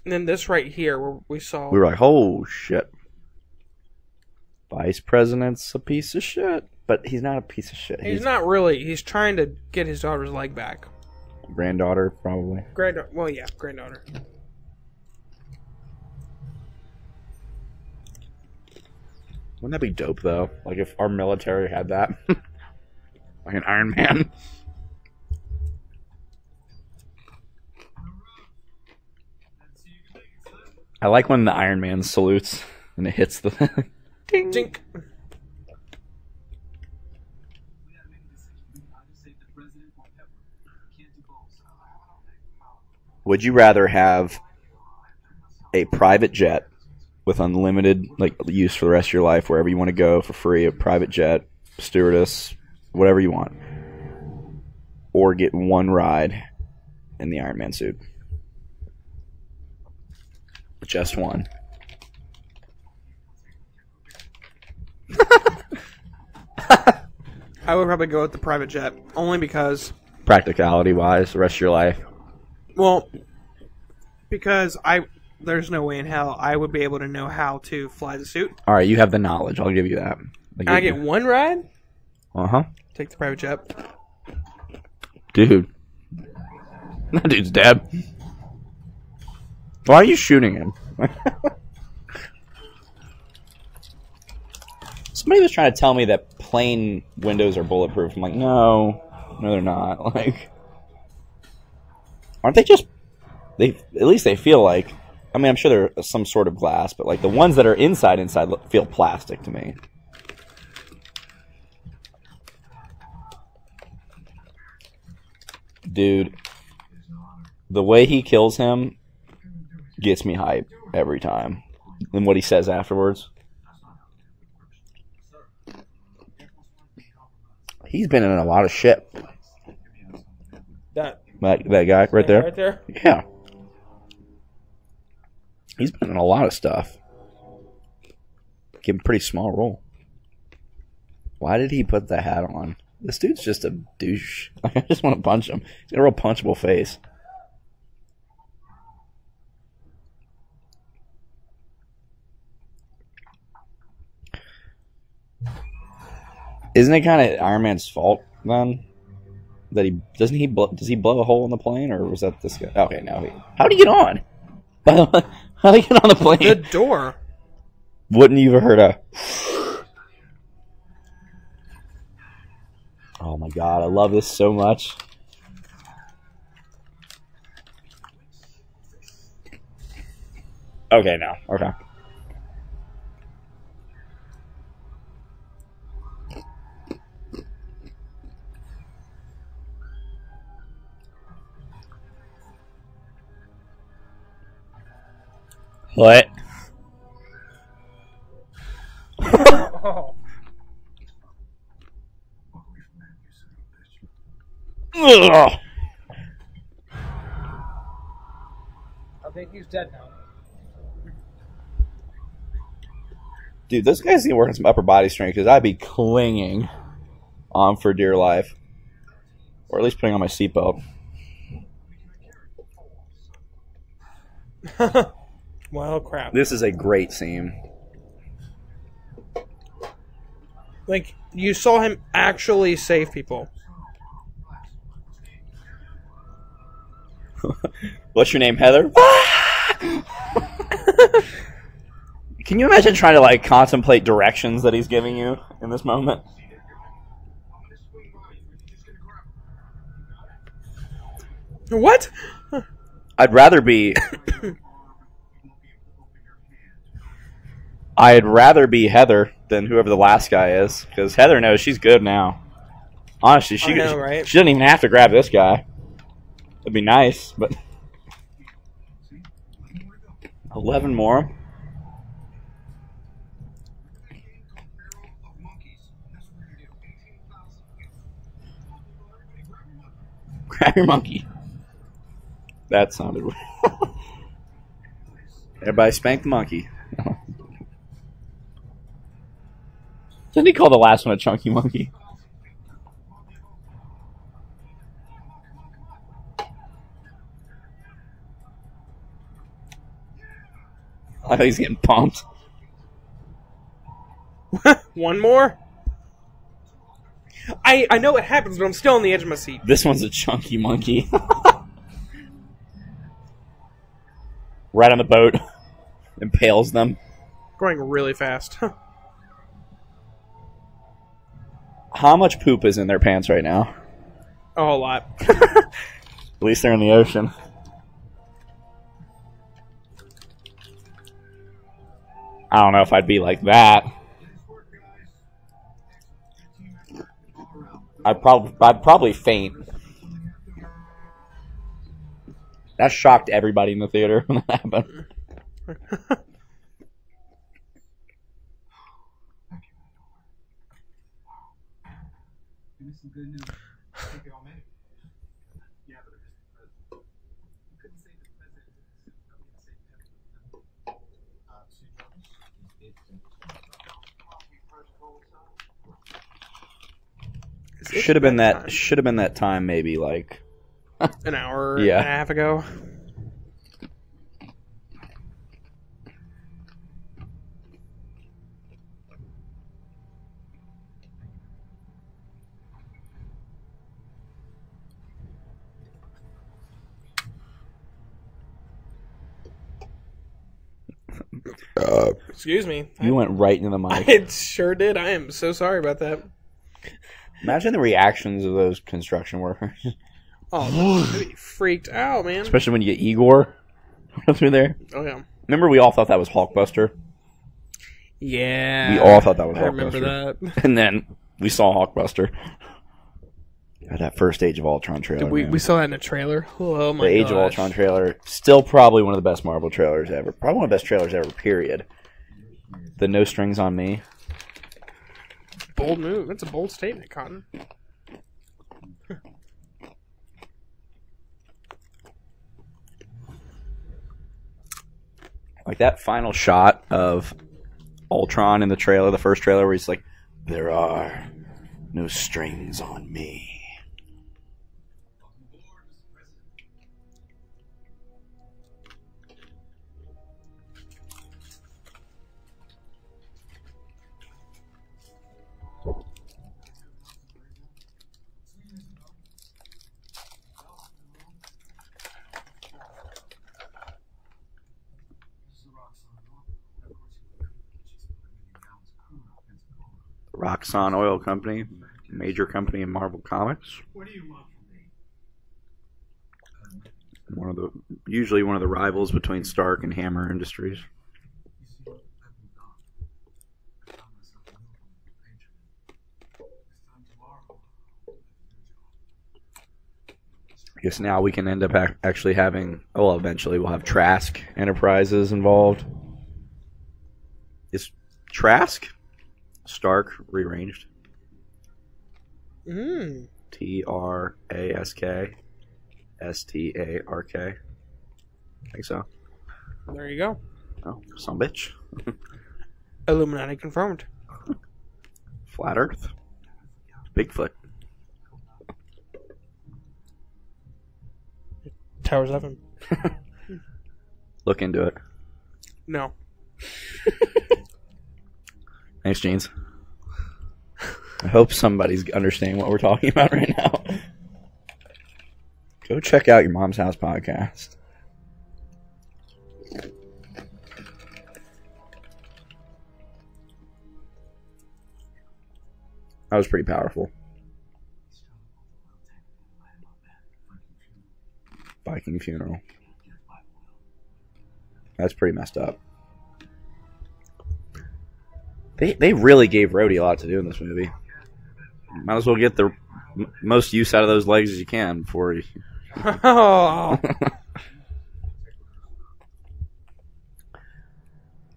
And then this right here, where we saw... We were like, oh, shit. Vice President's a piece of shit. But he's not a piece of shit. He's not really. He's trying to get his daughter's leg back. Granddaughter, probably. Well, yeah, granddaughter. Wouldn't that be dope, though? Like, if our military had that. Like an Iron Man. I like when the Iron Man salutes and it hits the... Ding. Dink. Would you rather have a private jet with unlimited use for the rest of your life, wherever you want to go for free, a private jet, stewardess, whatever you want, or get one ride in the Iron Man suit? Just one. I would probably go with the private jet, only because... Practicality-wise, the rest of your life. Well, because there's no way in hell I would be able to know how to fly the suit. All right, you have the knowledge. I'll give you that. I get one ride? Uh-huh. Take the private jet. Dude. That dude's dead. Why are you shooting him? Somebody was trying to tell me that plane windows are bulletproof. I'm like, no, they're not. Like, aren't they just? At least they feel like. I mean, I'm sure they're some sort of glass, but like the ones that are inside feel plastic to me. Dude, the way he kills him gets me hype every time. And what he says afterwards. He's been in a lot of shit. That guy right there? Right there? Yeah. He's been in a lot of stuff. Give him a pretty small role. Why did he put the hat on? This dude's just a douche. I just want to punch him. He's got a real punchable face. Isn't it kind of Iron Man's fault then that does he blow a hole in the plane, or was that this guy? Okay, no. How did he get on? How did he get on the plane? The door. Wouldn't you have heard a? Oh my god, I love this so much. Okay, now. Okay. What? Ugh. I think he's dead now. Dude, this guy's gonna work on some upper body strength because I'd be clinging on for dear life. Or at least putting on my seatbelt. Well, crap. This is a great scene. Like, you saw him actually save people. What's your name, Heather? Can you imagine trying to, like, contemplate directions that he's giving you in this moment? What? I'd rather be Heather than whoever the last guy is, because Heather knows she's good now. Honestly, she doesn't even have to grab this guy. It'd be nice, but 11 more. Grab your monkey. That sounded weird. Everybody spank the monkey. Didn't he call the last one a chunky monkey? I think he's getting pumped. One more? I know it happens, but I'm still on the edge of my seat. This one's a chunky monkey. Right on the boat. Impales them. Going really fast. How much poop is in their pants right now? A whole lot. At least they're in the ocean. I don't know if I'd be like that. I'd probably faint. That shocked everybody in the theater when that happened. Give me some good news. I think they all made it. Yeah, but it isn't the president. You couldn't say the president is going to say Should have been that time maybe like an hour Yeah. and a half ago. Excuse me. You went right into the mic. It sure did. I am so sorry about that. Imagine the reactions of those construction workers. Oh, they'd be freaked out, man. Especially when you get Igor through there. Oh, yeah. Remember we all thought that was Hulkbuster? Yeah. We all thought that was I remember Hulkbuster. that. And then we saw Hulkbuster. God, that first Age of Ultron trailer. We saw that in a trailer. Oh, my The Age of gosh. Ultron trailer. Still probably one of the best Marvel trailers ever. Probably one of the best trailers ever, period. The No Strings on Me. Bold move. That's a bold statement, Cotton. Like that final shot of Ultron in the trailer, the first trailer, where he's like, "There are no strings on me." Roxxon Oil Company, major company in Marvel Comics. What do you want from me? Usually one of the rivals between Stark and Hammer Industries. You see, I've moved on. I found myself a new Benjamin. This time tomorrow, I'll have a new job. I guess now we can end up actually having. Well, eventually we'll have Trask Enterprises involved. Is Trask Stark rearranged? Trask Stark. I think so. There you go. Oh, some bitch. Illuminati confirmed. Flat Earth. Bigfoot. Tower 7. Look into it. No. Thanks, Jeans. I hope somebody's understanding what we're talking about right now. Go check out your Mom's House podcast. That was pretty powerful. Viking funeral. That's pretty messed up. They really gave Rhodey a lot to do in this movie. Might as well get the most use out of those legs as you can before you... Oh.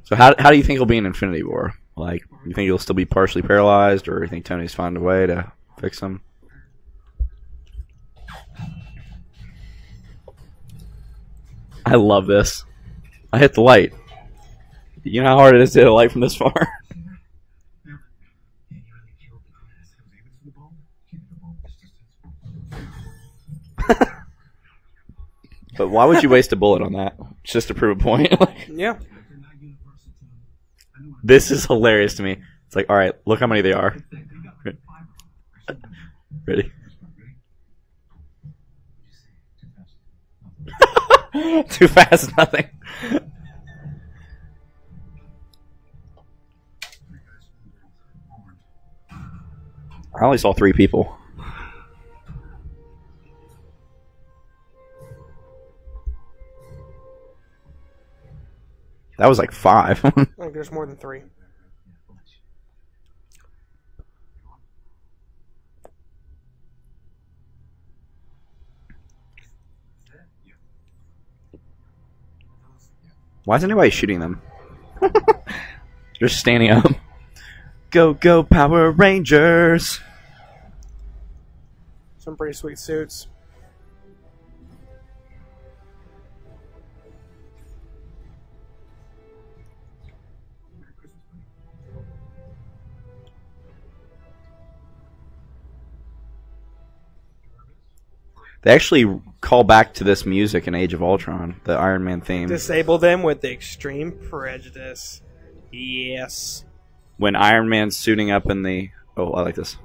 So how do you think he'll be in Infinity War? Like, you think he'll still be partially paralyzed, or you think Tony's found a way to fix him? I love this. I hit the light. You know how hard it is to hit a light from this far? But why would you waste a bullet on that? Just to prove a point? Yeah. This is hilarious to me. It's like, alright, look how many they are. Ready? Too fast, nothing. I only saw 3 people. That was like 5. I think there's more than 3. Why is anybody shooting them? They're standing up. Go, go, Power Rangers! Some pretty sweet suits. They actually call back to this music in Age of Ultron, the Iron Man theme. Disable them with extreme prejudice. Yes. When Iron Man's suiting up in the... Oh, I like this.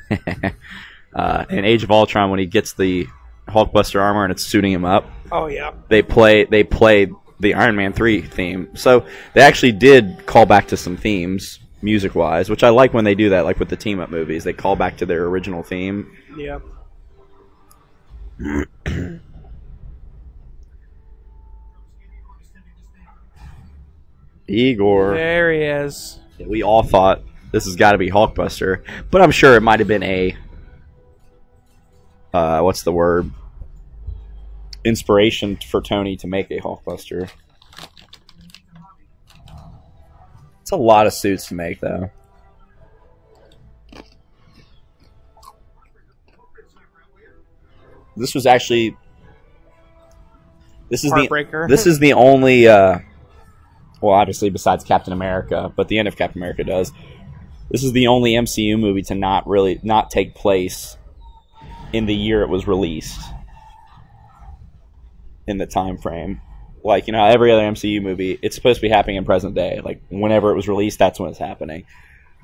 In Age of Ultron, when he gets the Hulkbuster armor and it's suiting him up, Oh yeah. They play the Iron Man 3 theme. So they actually did call back to some themes music wise, which I like when they do that, like with the team up movies. They call back to their original theme. Yeah. Igor. There he is. We all thought this has got to be Hulkbuster, but I'm sure it might have been a what's the word? Inspiration for Tony to make a Hulkbuster. It's a lot of suits to make, though. This was actually Heartbreaker. This is the only well, obviously besides Captain America, but the end of Captain America does. This is the only MCU movie to not take place in the year it was released. In the time frame. Like, you know, every other MCU movie, it's supposed to be happening in present day. Like, whenever it was released, that's when it's happening.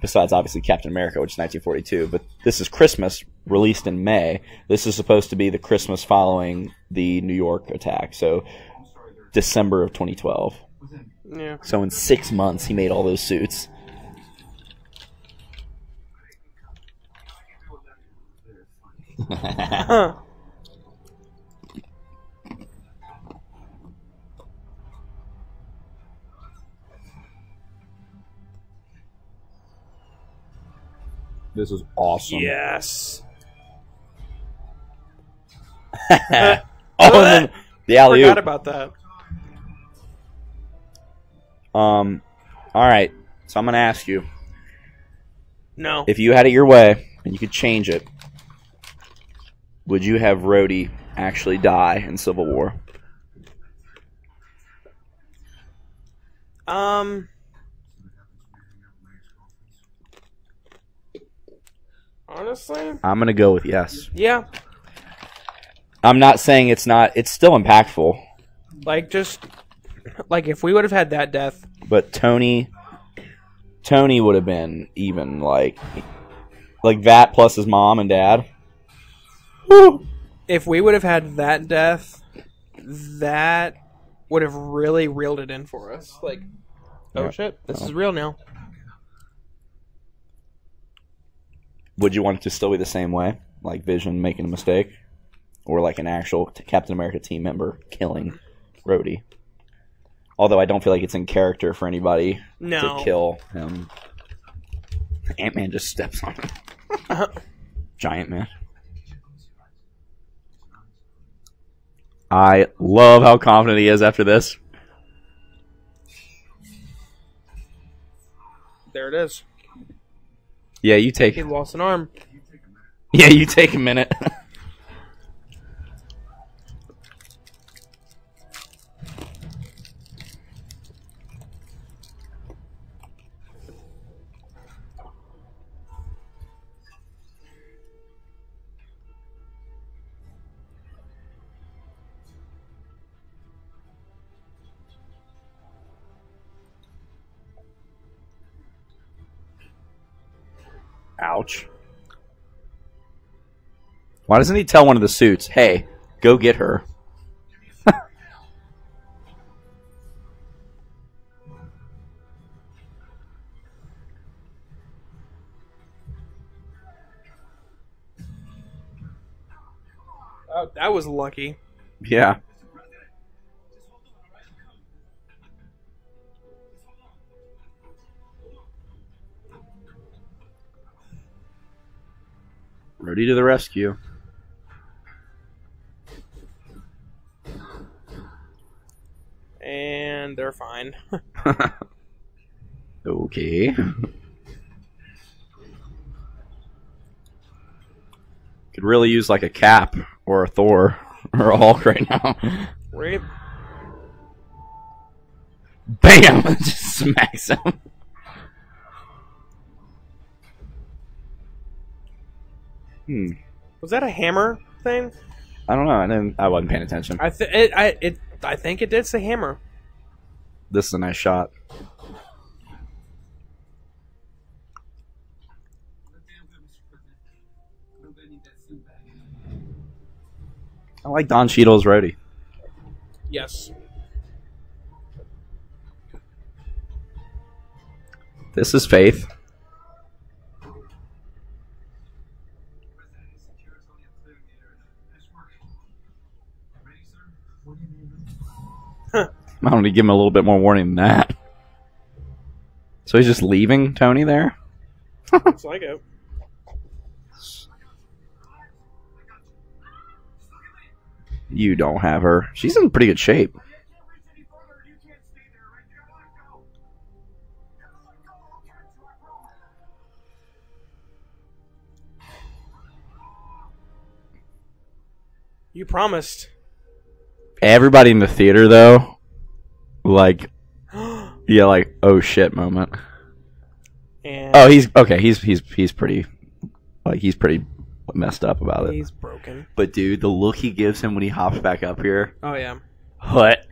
Besides, obviously, Captain America, which is 1942. But this is Christmas, released in May. This is supposed to be the Christmas following the New York attack. So, December of 2012. Yeah. So, in 6 months, he made all those suits. This is awesome. Yes. Oh, and then the alley Forgot about that. All right. So I'm gonna ask you, No. if you had it your way and you could change it, would you have Rhodey actually die in Civil War? Honestly? I'm gonna go with yes. Yeah. I'm not saying it's not. It's still impactful. Like, just... Like, if we would have had that death... But Tony would have been even, like that plus his mom and dad. Woo! If we would have had that death, that would have really reeled it in for us. Like, oh Yeah. shit, this is real now. Would you want it to still be the same way? Like Vision making a mistake? Or like an actual Captain America team member killing Rhodey? Although I don't feel like it's in character for anybody No. to kill him. Ant-Man just steps on him. Giant Man. I love how confident he is after this. There it is. Yeah, you take. He lost an arm. Yeah, you take a minute. Ouch. Why doesn't he tell one of the suits, hey, go get her? Oh, that was lucky. Yeah. Ready to the rescue. And they're fine. Okay. Could really use like a Cap or a Thor or a Hulk right now. Right? Bam! Just smacks him. Was that a hammer thing? I don't know. I wasn't paying attention. I think it did say hammer. This is a nice shot. I like Don Cheadle's Rhodey. Yes. This is Faith. I don't need to give him a little bit more warning than that. So he's just leaving Tony there? Looks like it. You don't have her. She's in pretty good shape. You promised. Everybody in the theater, though, like, yeah, like, oh shit moment. And Oh, he's okay. He's pretty, like, he's pretty messed up about it. he's broken. But dude, the look he gives him when he hops back up here. Oh yeah. What?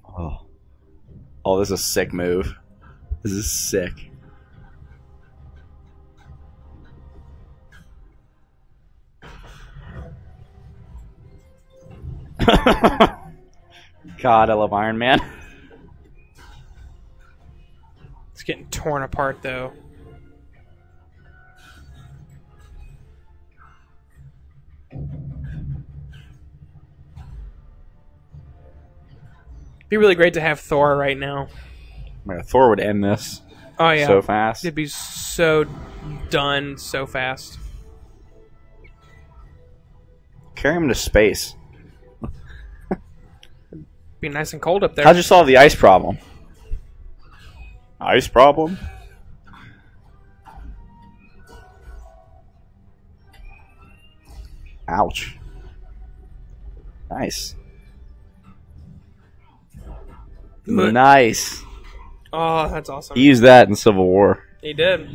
Oh. Oh, this is a sick move. This is sick. God, I love Iron Man. It's getting torn apart though. Be really great to have Thor right now. Man, Thor would end this Oh yeah. so fast. It'd be so done so fast. Carry him to space. Be nice and cold up there. How'd you solve the ice problem? Ice problem? Ouch. Nice. But- Nice. Oh, that's awesome. He used that in Civil War. He did.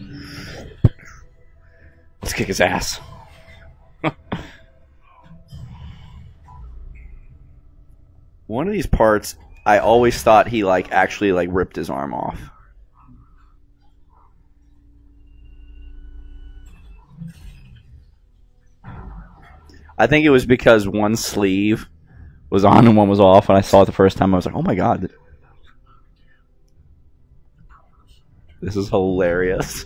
Let's kick his ass. One of these parts, I always thought he actually ripped his arm off. I think it was because one sleeve was on and one was off, and I saw it the first time. I was like, "Oh my god, this is hilarious."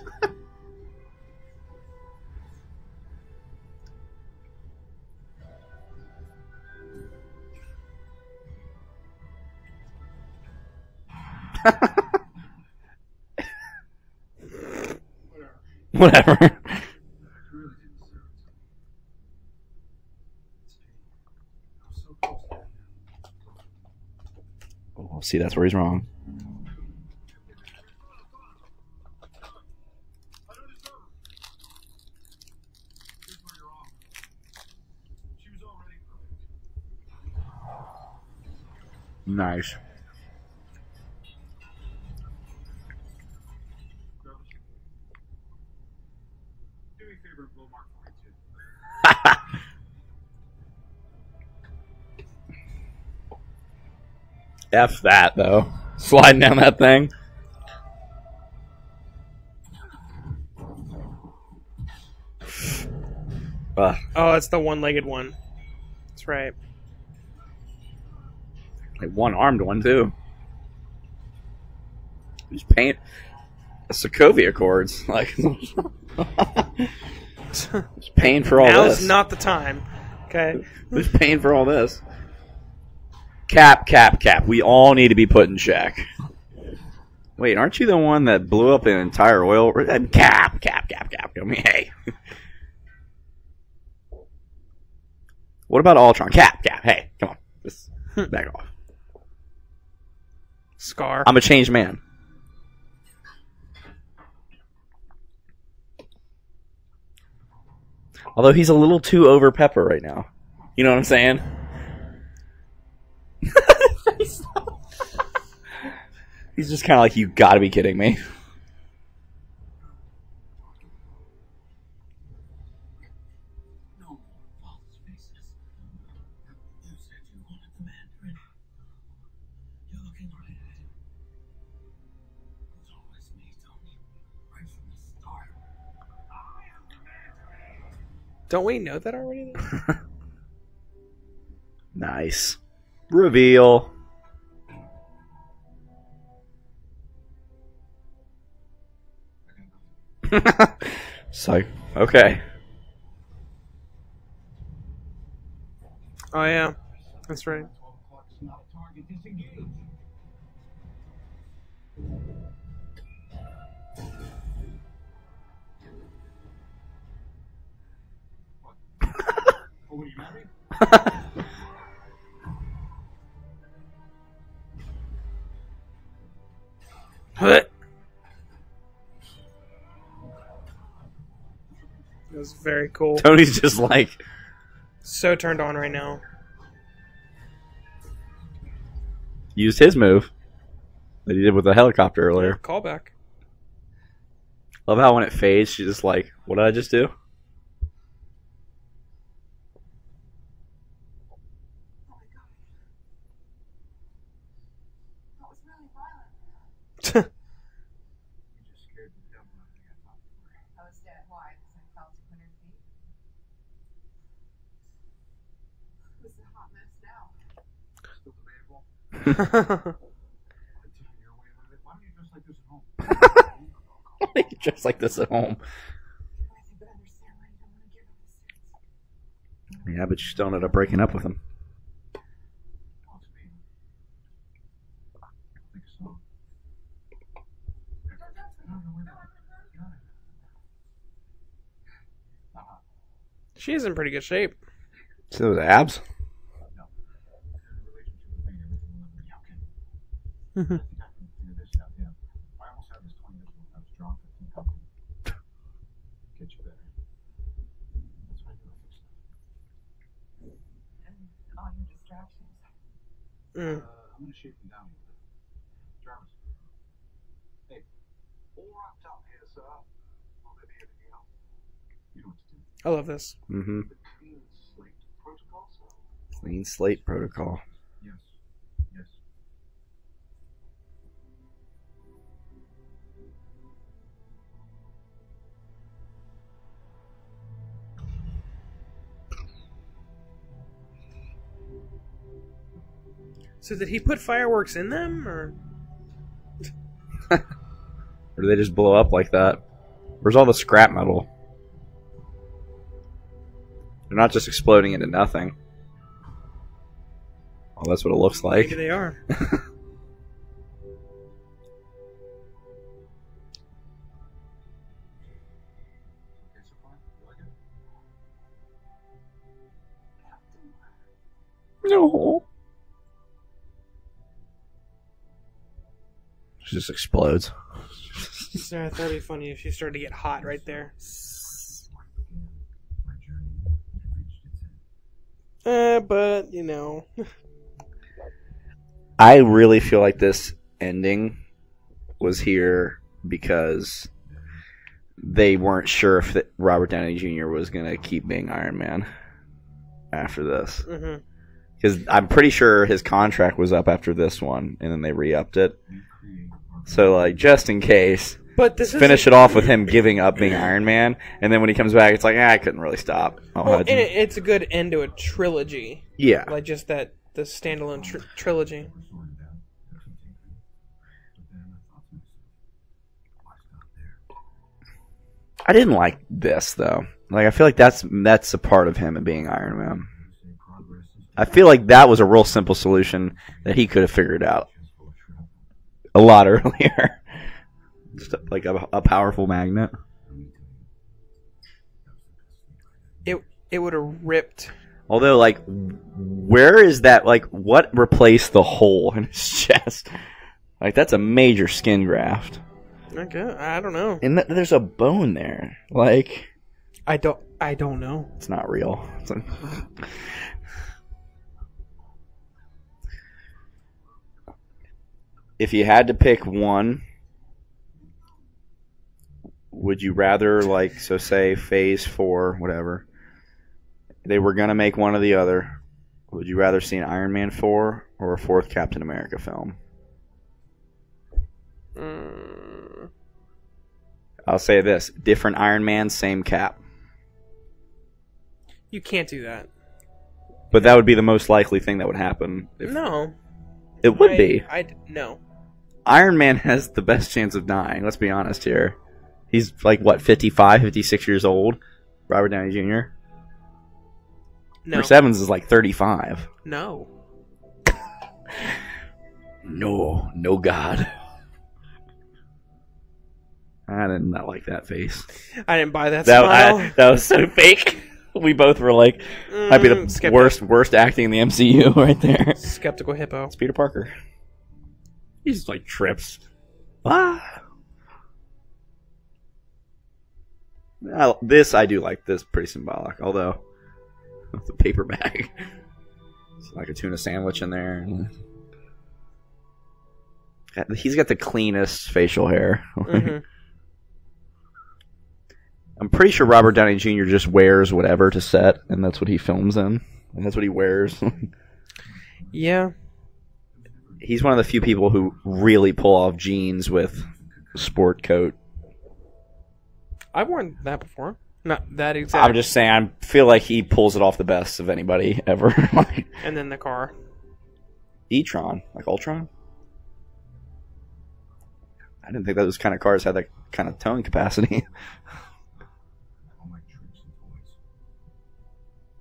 Whatever. Oh, see, that's where he's wrong. Nice. Do me a favor, blow Mark for me too. F that, though. Sliding down that thing. Oh, it's the one-legged one. That's right. Like one-armed one, too. Who's paying? Sokovia chords. Like, who's paying for all Now's this? not the time. Okay. Who's paying for all this? Cap. We all need to be put in check. Wait, aren't you the one that blew up an entire oil? Cap. I mean, hey. What about Ultron? Cap. Hey, come on. Just back off. Scar. I'm a changed man. Although he's a little too over pepper right now. You know what I'm saying? He's just kind of like, you gotta be kidding me. No more false faces. You said you wanted the Mandarin. You're looking right at him. It was always me, Tony. Don't we know that already? Though? Nice. Reveal. So, okay. Oh yeah, that's right. 12 o'clock is not a target. Disengage. What? Oh, were you married? It was very cool. Tony's just like, So turned on right now. used his move that he did with the helicopter earlier. Callback. Love how when it fades, she's just like, what did I just do? Oh my god. That was really violent. You just scared the devil out of me. I thought you were. I was dead. Why? Because I fell 200 feet? Who's the hot mess now? Still debatable. That's I'm taking your way a little bit. Why don't you dress like this at home? Just like this at home. I think I understand why you don't want to give up the suits. Yeah, but you still ended up breaking up with him. Oh, it's me. I think so. No, wait a minute. She's in pretty good shape. See those abs? No. In a relationship with me, everything will never be okay. I think I can figure this out, yeah. I almost had this 20 years ago when I was drunk. I think I can get you better. That's why I do it. Fix it. And all your distractions. Mm. I'm gonna shake them down a little bit. Jarvis. Hey. All wrapped up here, sir. Will there be anything else? You know what to do. I love this. Mm-hmm. The clean slate protocol, sir? Clean slate protocol. Yes. Yes. So did he put fireworks in them, or? Or do they just blow up like that? Where's all the scrap metal? They're not just exploding into nothing. Oh, that's what it looks like. Maybe they are. Okay, so far? You like it? No. She just explodes. So I thought it'd be funny if she started to get hot right there. My journey had reached its end. But you know, I really feel like this ending was here because they weren't sure if Robert Downey Jr. was going to keep being Iron Man after this. Because I'm pretty sure his contract was up after this one, and then they re-upped it. So, like, just in case, but this finish it off with him giving up being Iron Man, and then when he comes back, it's like, I couldn't really stop. Well, and it's a good end to a trilogy. Yeah. Like just the standalone trilogy. Sorted out. Took some thinking. But then I thought to myself, why stop there? I didn't like this, though. Like, I feel like that's a part of him being Iron Man. Say progress is I feel like that was a real simple solution that he could have figured out just full of shrapnel. a lot earlier. Just like a powerful magnet. Let me tell you, that was the best thing I did. It would have ripped. Although, like, where is that? Like, what replaced the hole in his chest? Like, that's a major skin graft. Okay, I don't know. And there's a bone there. Like, I don't know. it's not real. If you had to pick one, would you rather, like, so say Phase 4, whatever, they were going to make one or the other, would you rather see an Iron Man 4 or a fourth Captain America film? I'll say this. Different Iron Man, same Cap. You can't do that. But that would be the most likely thing that would happen. No. It would be. No. Iron Man has the best chance of dying, let's be honest here. He's like, what, 55, 56 years old? Robert Downey Jr.? No. Chris Evans is like 35. No. No God. I did not like that face. I didn't buy that smile. That was so fake. We both were like, might be the worst acting in the MCU right there. Skeptical hippo. It's Peter Parker. He just like trips. Ah. This I do like. This pretty symbolic. Although the paper bag, it's like a tuna sandwich in there. He's got the cleanest facial hair. Mm-hmm. I'm pretty sure Robert Downey Jr. just wears whatever to set, and that's what he films in, and that's what he wears. Yeah. He's one of the few people who really pull off jeans with a sport coat. I've worn that before. Not that exact. I'm just saying, I feel like he pulls it off the best of anybody ever. And then the car. E-tron, like Ultron? I didn't think those kind of cars had that kind of towing capacity. All my tricks and toys.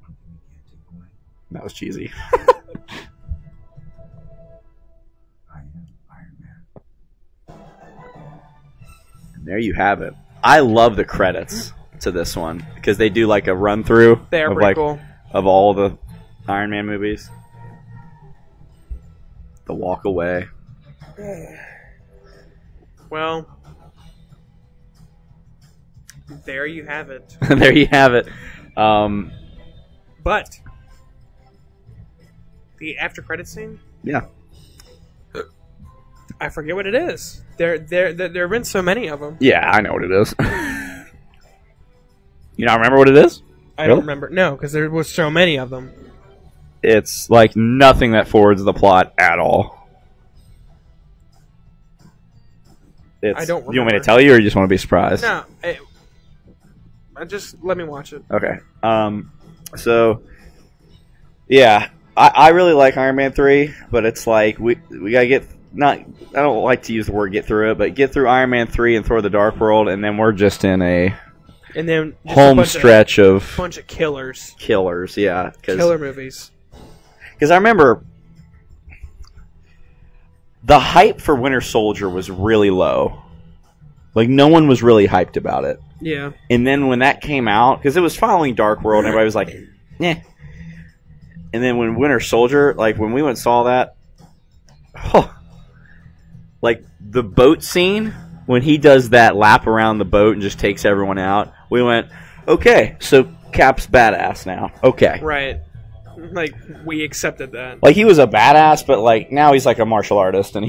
One thing you can't take away. That was cheesy. I am Iron Man. And there you have it. I love the credits to this one because they do like a run through They are pretty cool. Of all the Iron Man movies. The walk away. Well, there you have it. There you have it. But the after credit scene, Yeah. I forget what it is. There have been so many of them. Yeah, I know what it is. You don't remember what it is? I don't remember. No, because there was so many of them. It's like nothing that forwards the plot at all. I don't You want me to remember. tell you, or you just want to be surprised? No, just let me watch it. Okay. So, yeah, I really like Iron Man 3, but it's like we gotta get I don't like to use the word get through it, but get through Iron Man 3 and Thor: The Dark World, and then we're just in a And then just home stretch of bunch of killers. killers. Yeah, Killer movies. because I remember the hype for Winter Soldier was really low. Like, no one was really hyped about it. Yeah. And then when that came out, because it was following Dark World, and everybody was like, "Eh." And then when Winter Soldier, like when we went and saw that, like the boat scene when he does that lap around the boat and just takes everyone out, we went, "Okay, so Cap's badass now." Okay, Right. Like, we accepted that. like he was a badass, but like now he's like a martial artist, and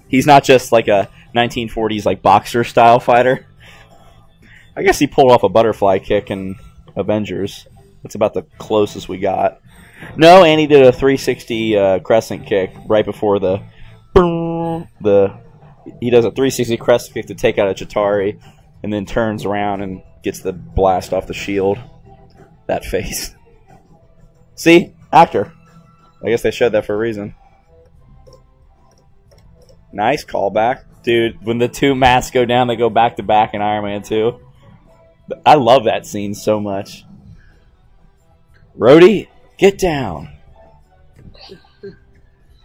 he's not just like a 1940s like boxer style fighter. I guess he pulled off a butterfly kick in Avengers. That's about the closest we got. No, and he did a 360 crescent kick right before he does a 360 crescent kick to take out a Chitauri, and then turns around and gets the blast off the shield. That face. See? Actor. I guess they showed that for a reason. Nice callback. Dude, when the two masks go down, they go back to back in Iron Man 2. I love that scene so much. Rhodey, get down.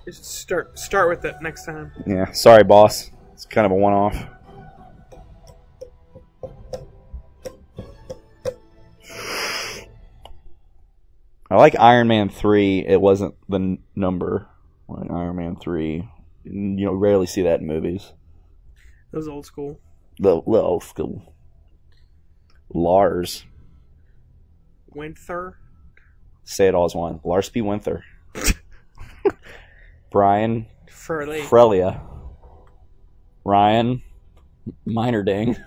Just start with it next time. Yeah, sorry, boss. It's kind of a one-off. I like Iron Man 3. It wasn't the number. Like Iron Man 3. You rarely see that in movies. It was old school. The old school. Lars. Winter. Say it all as one. Lars P. Winther. Brian Furley. Frelia. Ryan Minerding.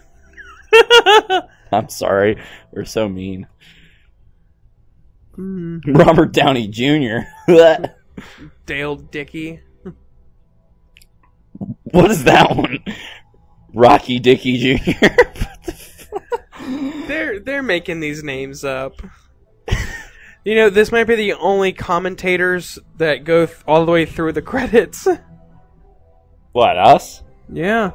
I'm sorry. We're so mean. Robert Downey Jr. Dale Dickey. What is that one? Rocky Dickey Jr. They're making these names up. You know, this might be the only commentators that go all the way through the credits. What, us? Yeah.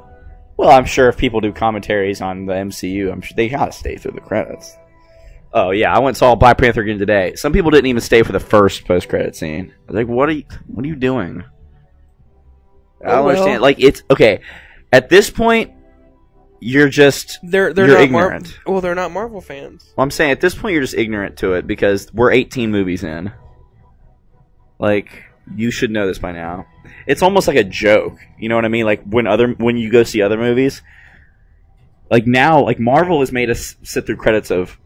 Well, I'm sure if people do commentaries on the MCU, I'm sure they gotta stay through the credits. Oh yeah, I went and saw Black Panther again today. Some people didn't even stay for the first post-credit scene. I was like, what are you doing? I don't understand. Like, it's okay. At this point, you're they're you're not ignorant. they're not Marvel fans. Well, I'm saying at this point you're just ignorant to it because we're 18 movies in. Like, you should know this by now. It's almost like a joke. You know what I mean? Like when you go see other movies, like now, like Marvel has made us sit through credits of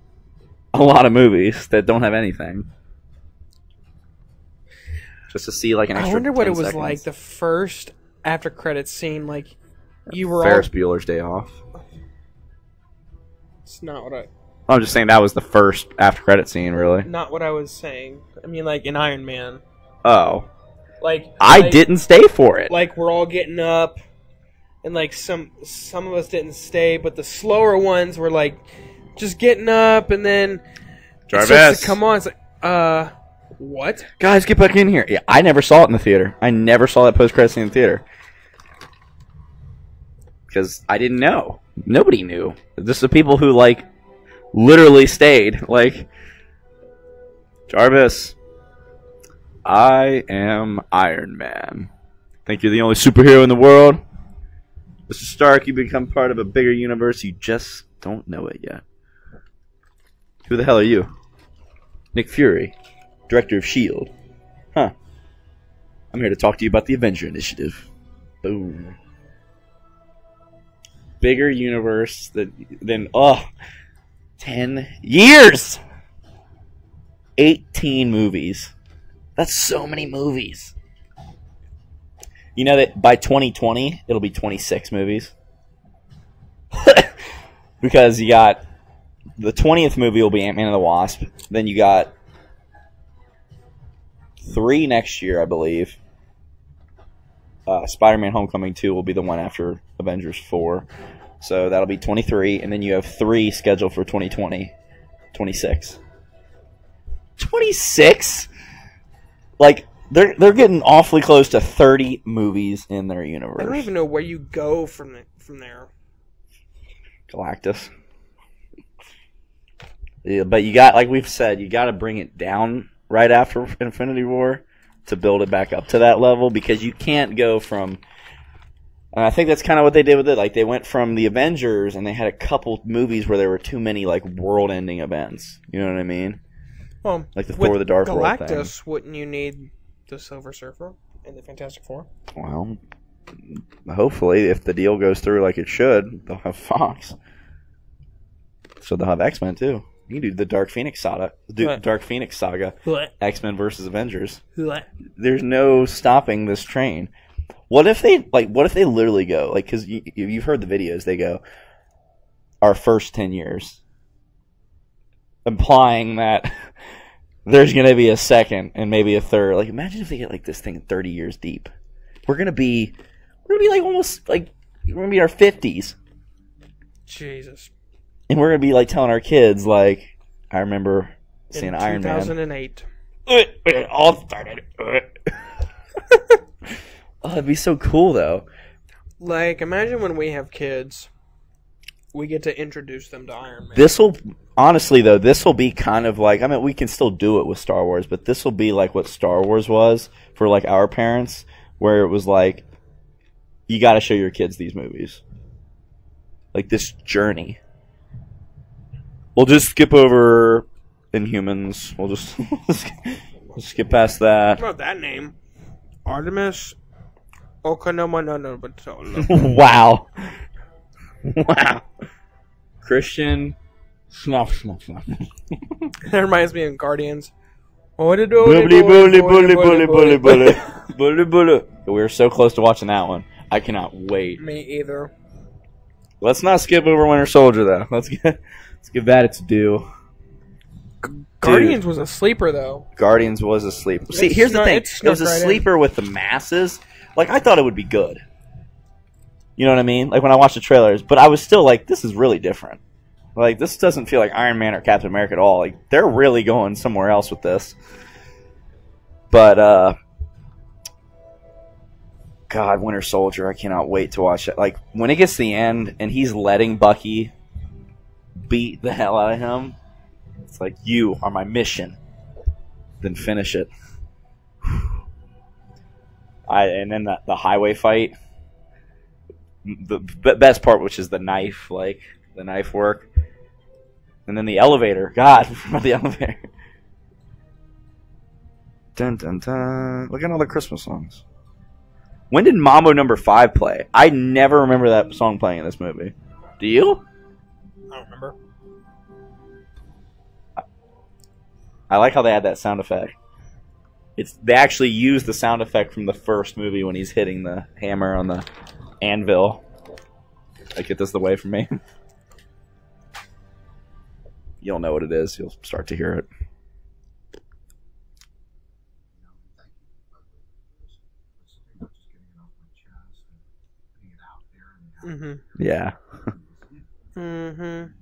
a lot of movies that don't have anything, just to see like an extra. I wonder what 10 it was seconds. like the first after credits scene. Like you were Ferris Bueller's Day Off. It's not what I'm just saying that was the first after credit scene, really. not what I was saying. I mean, like in Iron Man. Oh, I didn't stay for it. Like we're all getting up, and like some of us didn't stay, but the slower ones were like just getting up, and then it starts to come on. It's like, what? Guys, get back in here. Yeah, I never saw it in the theater. I never saw that post-credit scene in the theater. Because I didn't know. Nobody knew. This is the people who, like, literally stayed. Like, Jarvis, I am Iron Man. Think you're the only superhero in the world? Mr. Stark, you become part of a bigger universe. You just don't know it yet. Who the hell are you? Nick Fury, director of S.H.I.E.L.D. Huh. I'm here to talk to you about the Avenger Initiative. Boom. Bigger universe than 10 years! 18 movies. That's so many movies. You know that by 2020, it'll be 26 movies? Because you got the 20th movie will be Ant-Man and the Wasp. Then you got 3 next year, I believe. Spider-Man Homecoming 2 will be the one after Avengers 4. So that'll be 23. And then you have 3 scheduled for 2020. 26. 26? Like, they're getting awfully close to 30 movies in their universe. I don't even know where you go from there. Galactus. Yeah, but you got, like we've said, you got to bring it down right after Infinity War to build it back up to that level, because you can't go from, and I think that's kind of what they did with it. Like, they went from the Avengers and they had a couple movies where there were too many like world-ending events. You know what I mean? Well, like the Thor: The Dark World thing. Galactus, wouldn't you need the Silver Surfer and the Fantastic Four? Well, hopefully, if the deal goes through like it should, they'll have Fox. So they'll have X-Men too. You can do the Dark Phoenix saga. What? X-Men versus Avengers. What? There's no stopping this train. What if they literally go, like, because you've heard the videos, they go, our first 10 years, implying that there's going to be a second and maybe a third. Like, imagine if they get like this thing 30 years deep. We're going to be like almost like, we're going to be in our 50s. Jesus. And we're going to be like telling our kids, like, I remember seeing Iron Man. 2008. It all started. Oh, that'd be so cool, though. Like, imagine when we have kids, we get to introduce them to Iron Man. Honestly, though, this will be kind of like, I mean, we can still do it with Star Wars, but this will be like what Star Wars was for, like, our parents, where it was like, you got to show your kids these movies. Like, this journey. We'll just skip over Inhumans. We'll just we'll skip past that. What about that name? Artemis Okanomanobatola. Wow. Wow. Christian. Snuff. That reminds me of Guardians. Bully. We were so close to watching that one. I cannot wait. Me either. Let's not skip over Winter Soldier, though. Let's give that its due. Guardians was a sleeper, though. Guardians was a sleeper. See, here's the thing. It was a sleeper with the masses. Like, I thought it would be good. You know what I mean? Like, when I watched the trailers. But I was still like, this is really different. Like, this doesn't feel like Iron Man or Captain America at all. Like, they're really going somewhere else with this. But, God, Winter Soldier, I cannot wait to watch it. Like, when it gets to the end and he's letting Bucky beat the hell out of him, it's like, you are my mission. Then finish it. And then the highway fight. The best part, which is the knife, like, the knife work. And then the elevator. God, the elevator. Dun, dun, dun. Look at all the Christmas songs. When did Mambo No. 5 play? I never remember that song playing in this movie. Do you? I don't remember. I like how they had that sound effect. They actually used the sound effect from the first movie when he's hitting the hammer on the anvil. Like, get this away from me. You'll know what it is. You'll start to hear it. Mm-hmm. Yeah. Mm-hmm.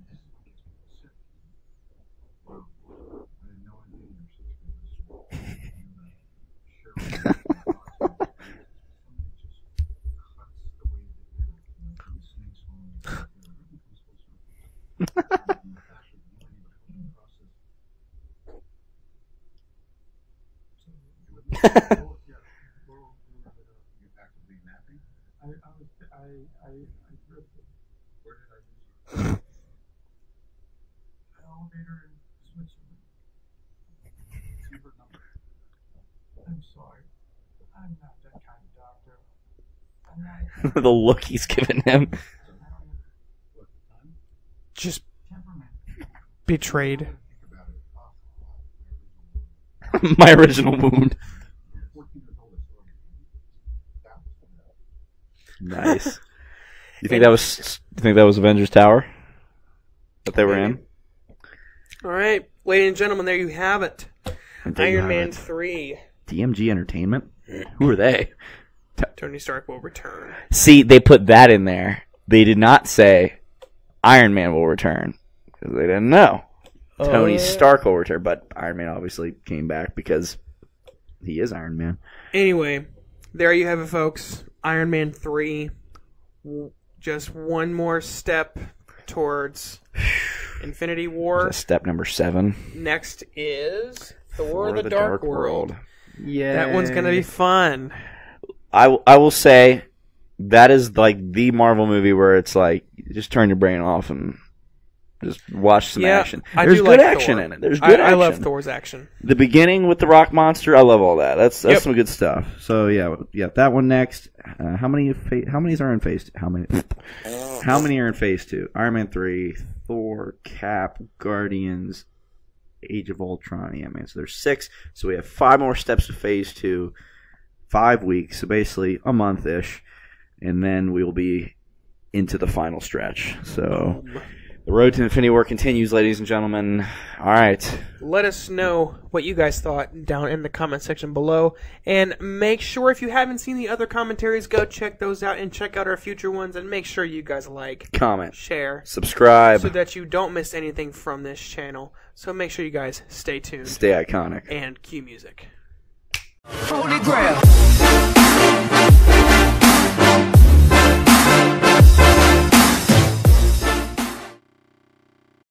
I'm sorry. I'm not that kind of doctor. I'm not. The look he's giving him. Just betrayed. My original wound. Nice. You think that was Avengers Tower that they were in? All right, ladies and gentlemen, there you have it. There you Iron have Man it. 3. DMG Entertainment? Who are they? Tony Stark will return. See, they put that in there. They did not say Iron Man will return because they didn't know. Tony Stark will return, but Iron Man obviously came back because he is Iron Man. Anyway, there you have it, folks. Iron Man 3. Just one more step towards Infinity War. That's step number 7. Next is Thor the Dark World. Yeah. That one's going to be fun. I will say that is like the Marvel movie where it's like, just turn your brain off and just watch some action. There's good action in it. There's good action. I love Thor's action. The beginning with the rock monster, I love all that. That's some good stuff. So yeah, that one next. How many are in phase 2? How many are in phase 2? Iron Man 3, Thor, Cap, Guardians, Age of Ultron, man. So there's 6. So we have 5 more steps to phase 2. 5 weeks, so basically a month-ish, and then we'll be into the final stretch. So the road to Infinity War continues, ladies and gentlemen. All right. Let us know what you guys thought down in the comment section below, and make sure if you haven't seen the other commentaries, go check those out and check out our future ones, and make sure you guys like, comment, share, subscribe, so that you don't miss anything from this channel. So make sure you guys stay tuned. Stay iconic. And cue music. Holy Grail.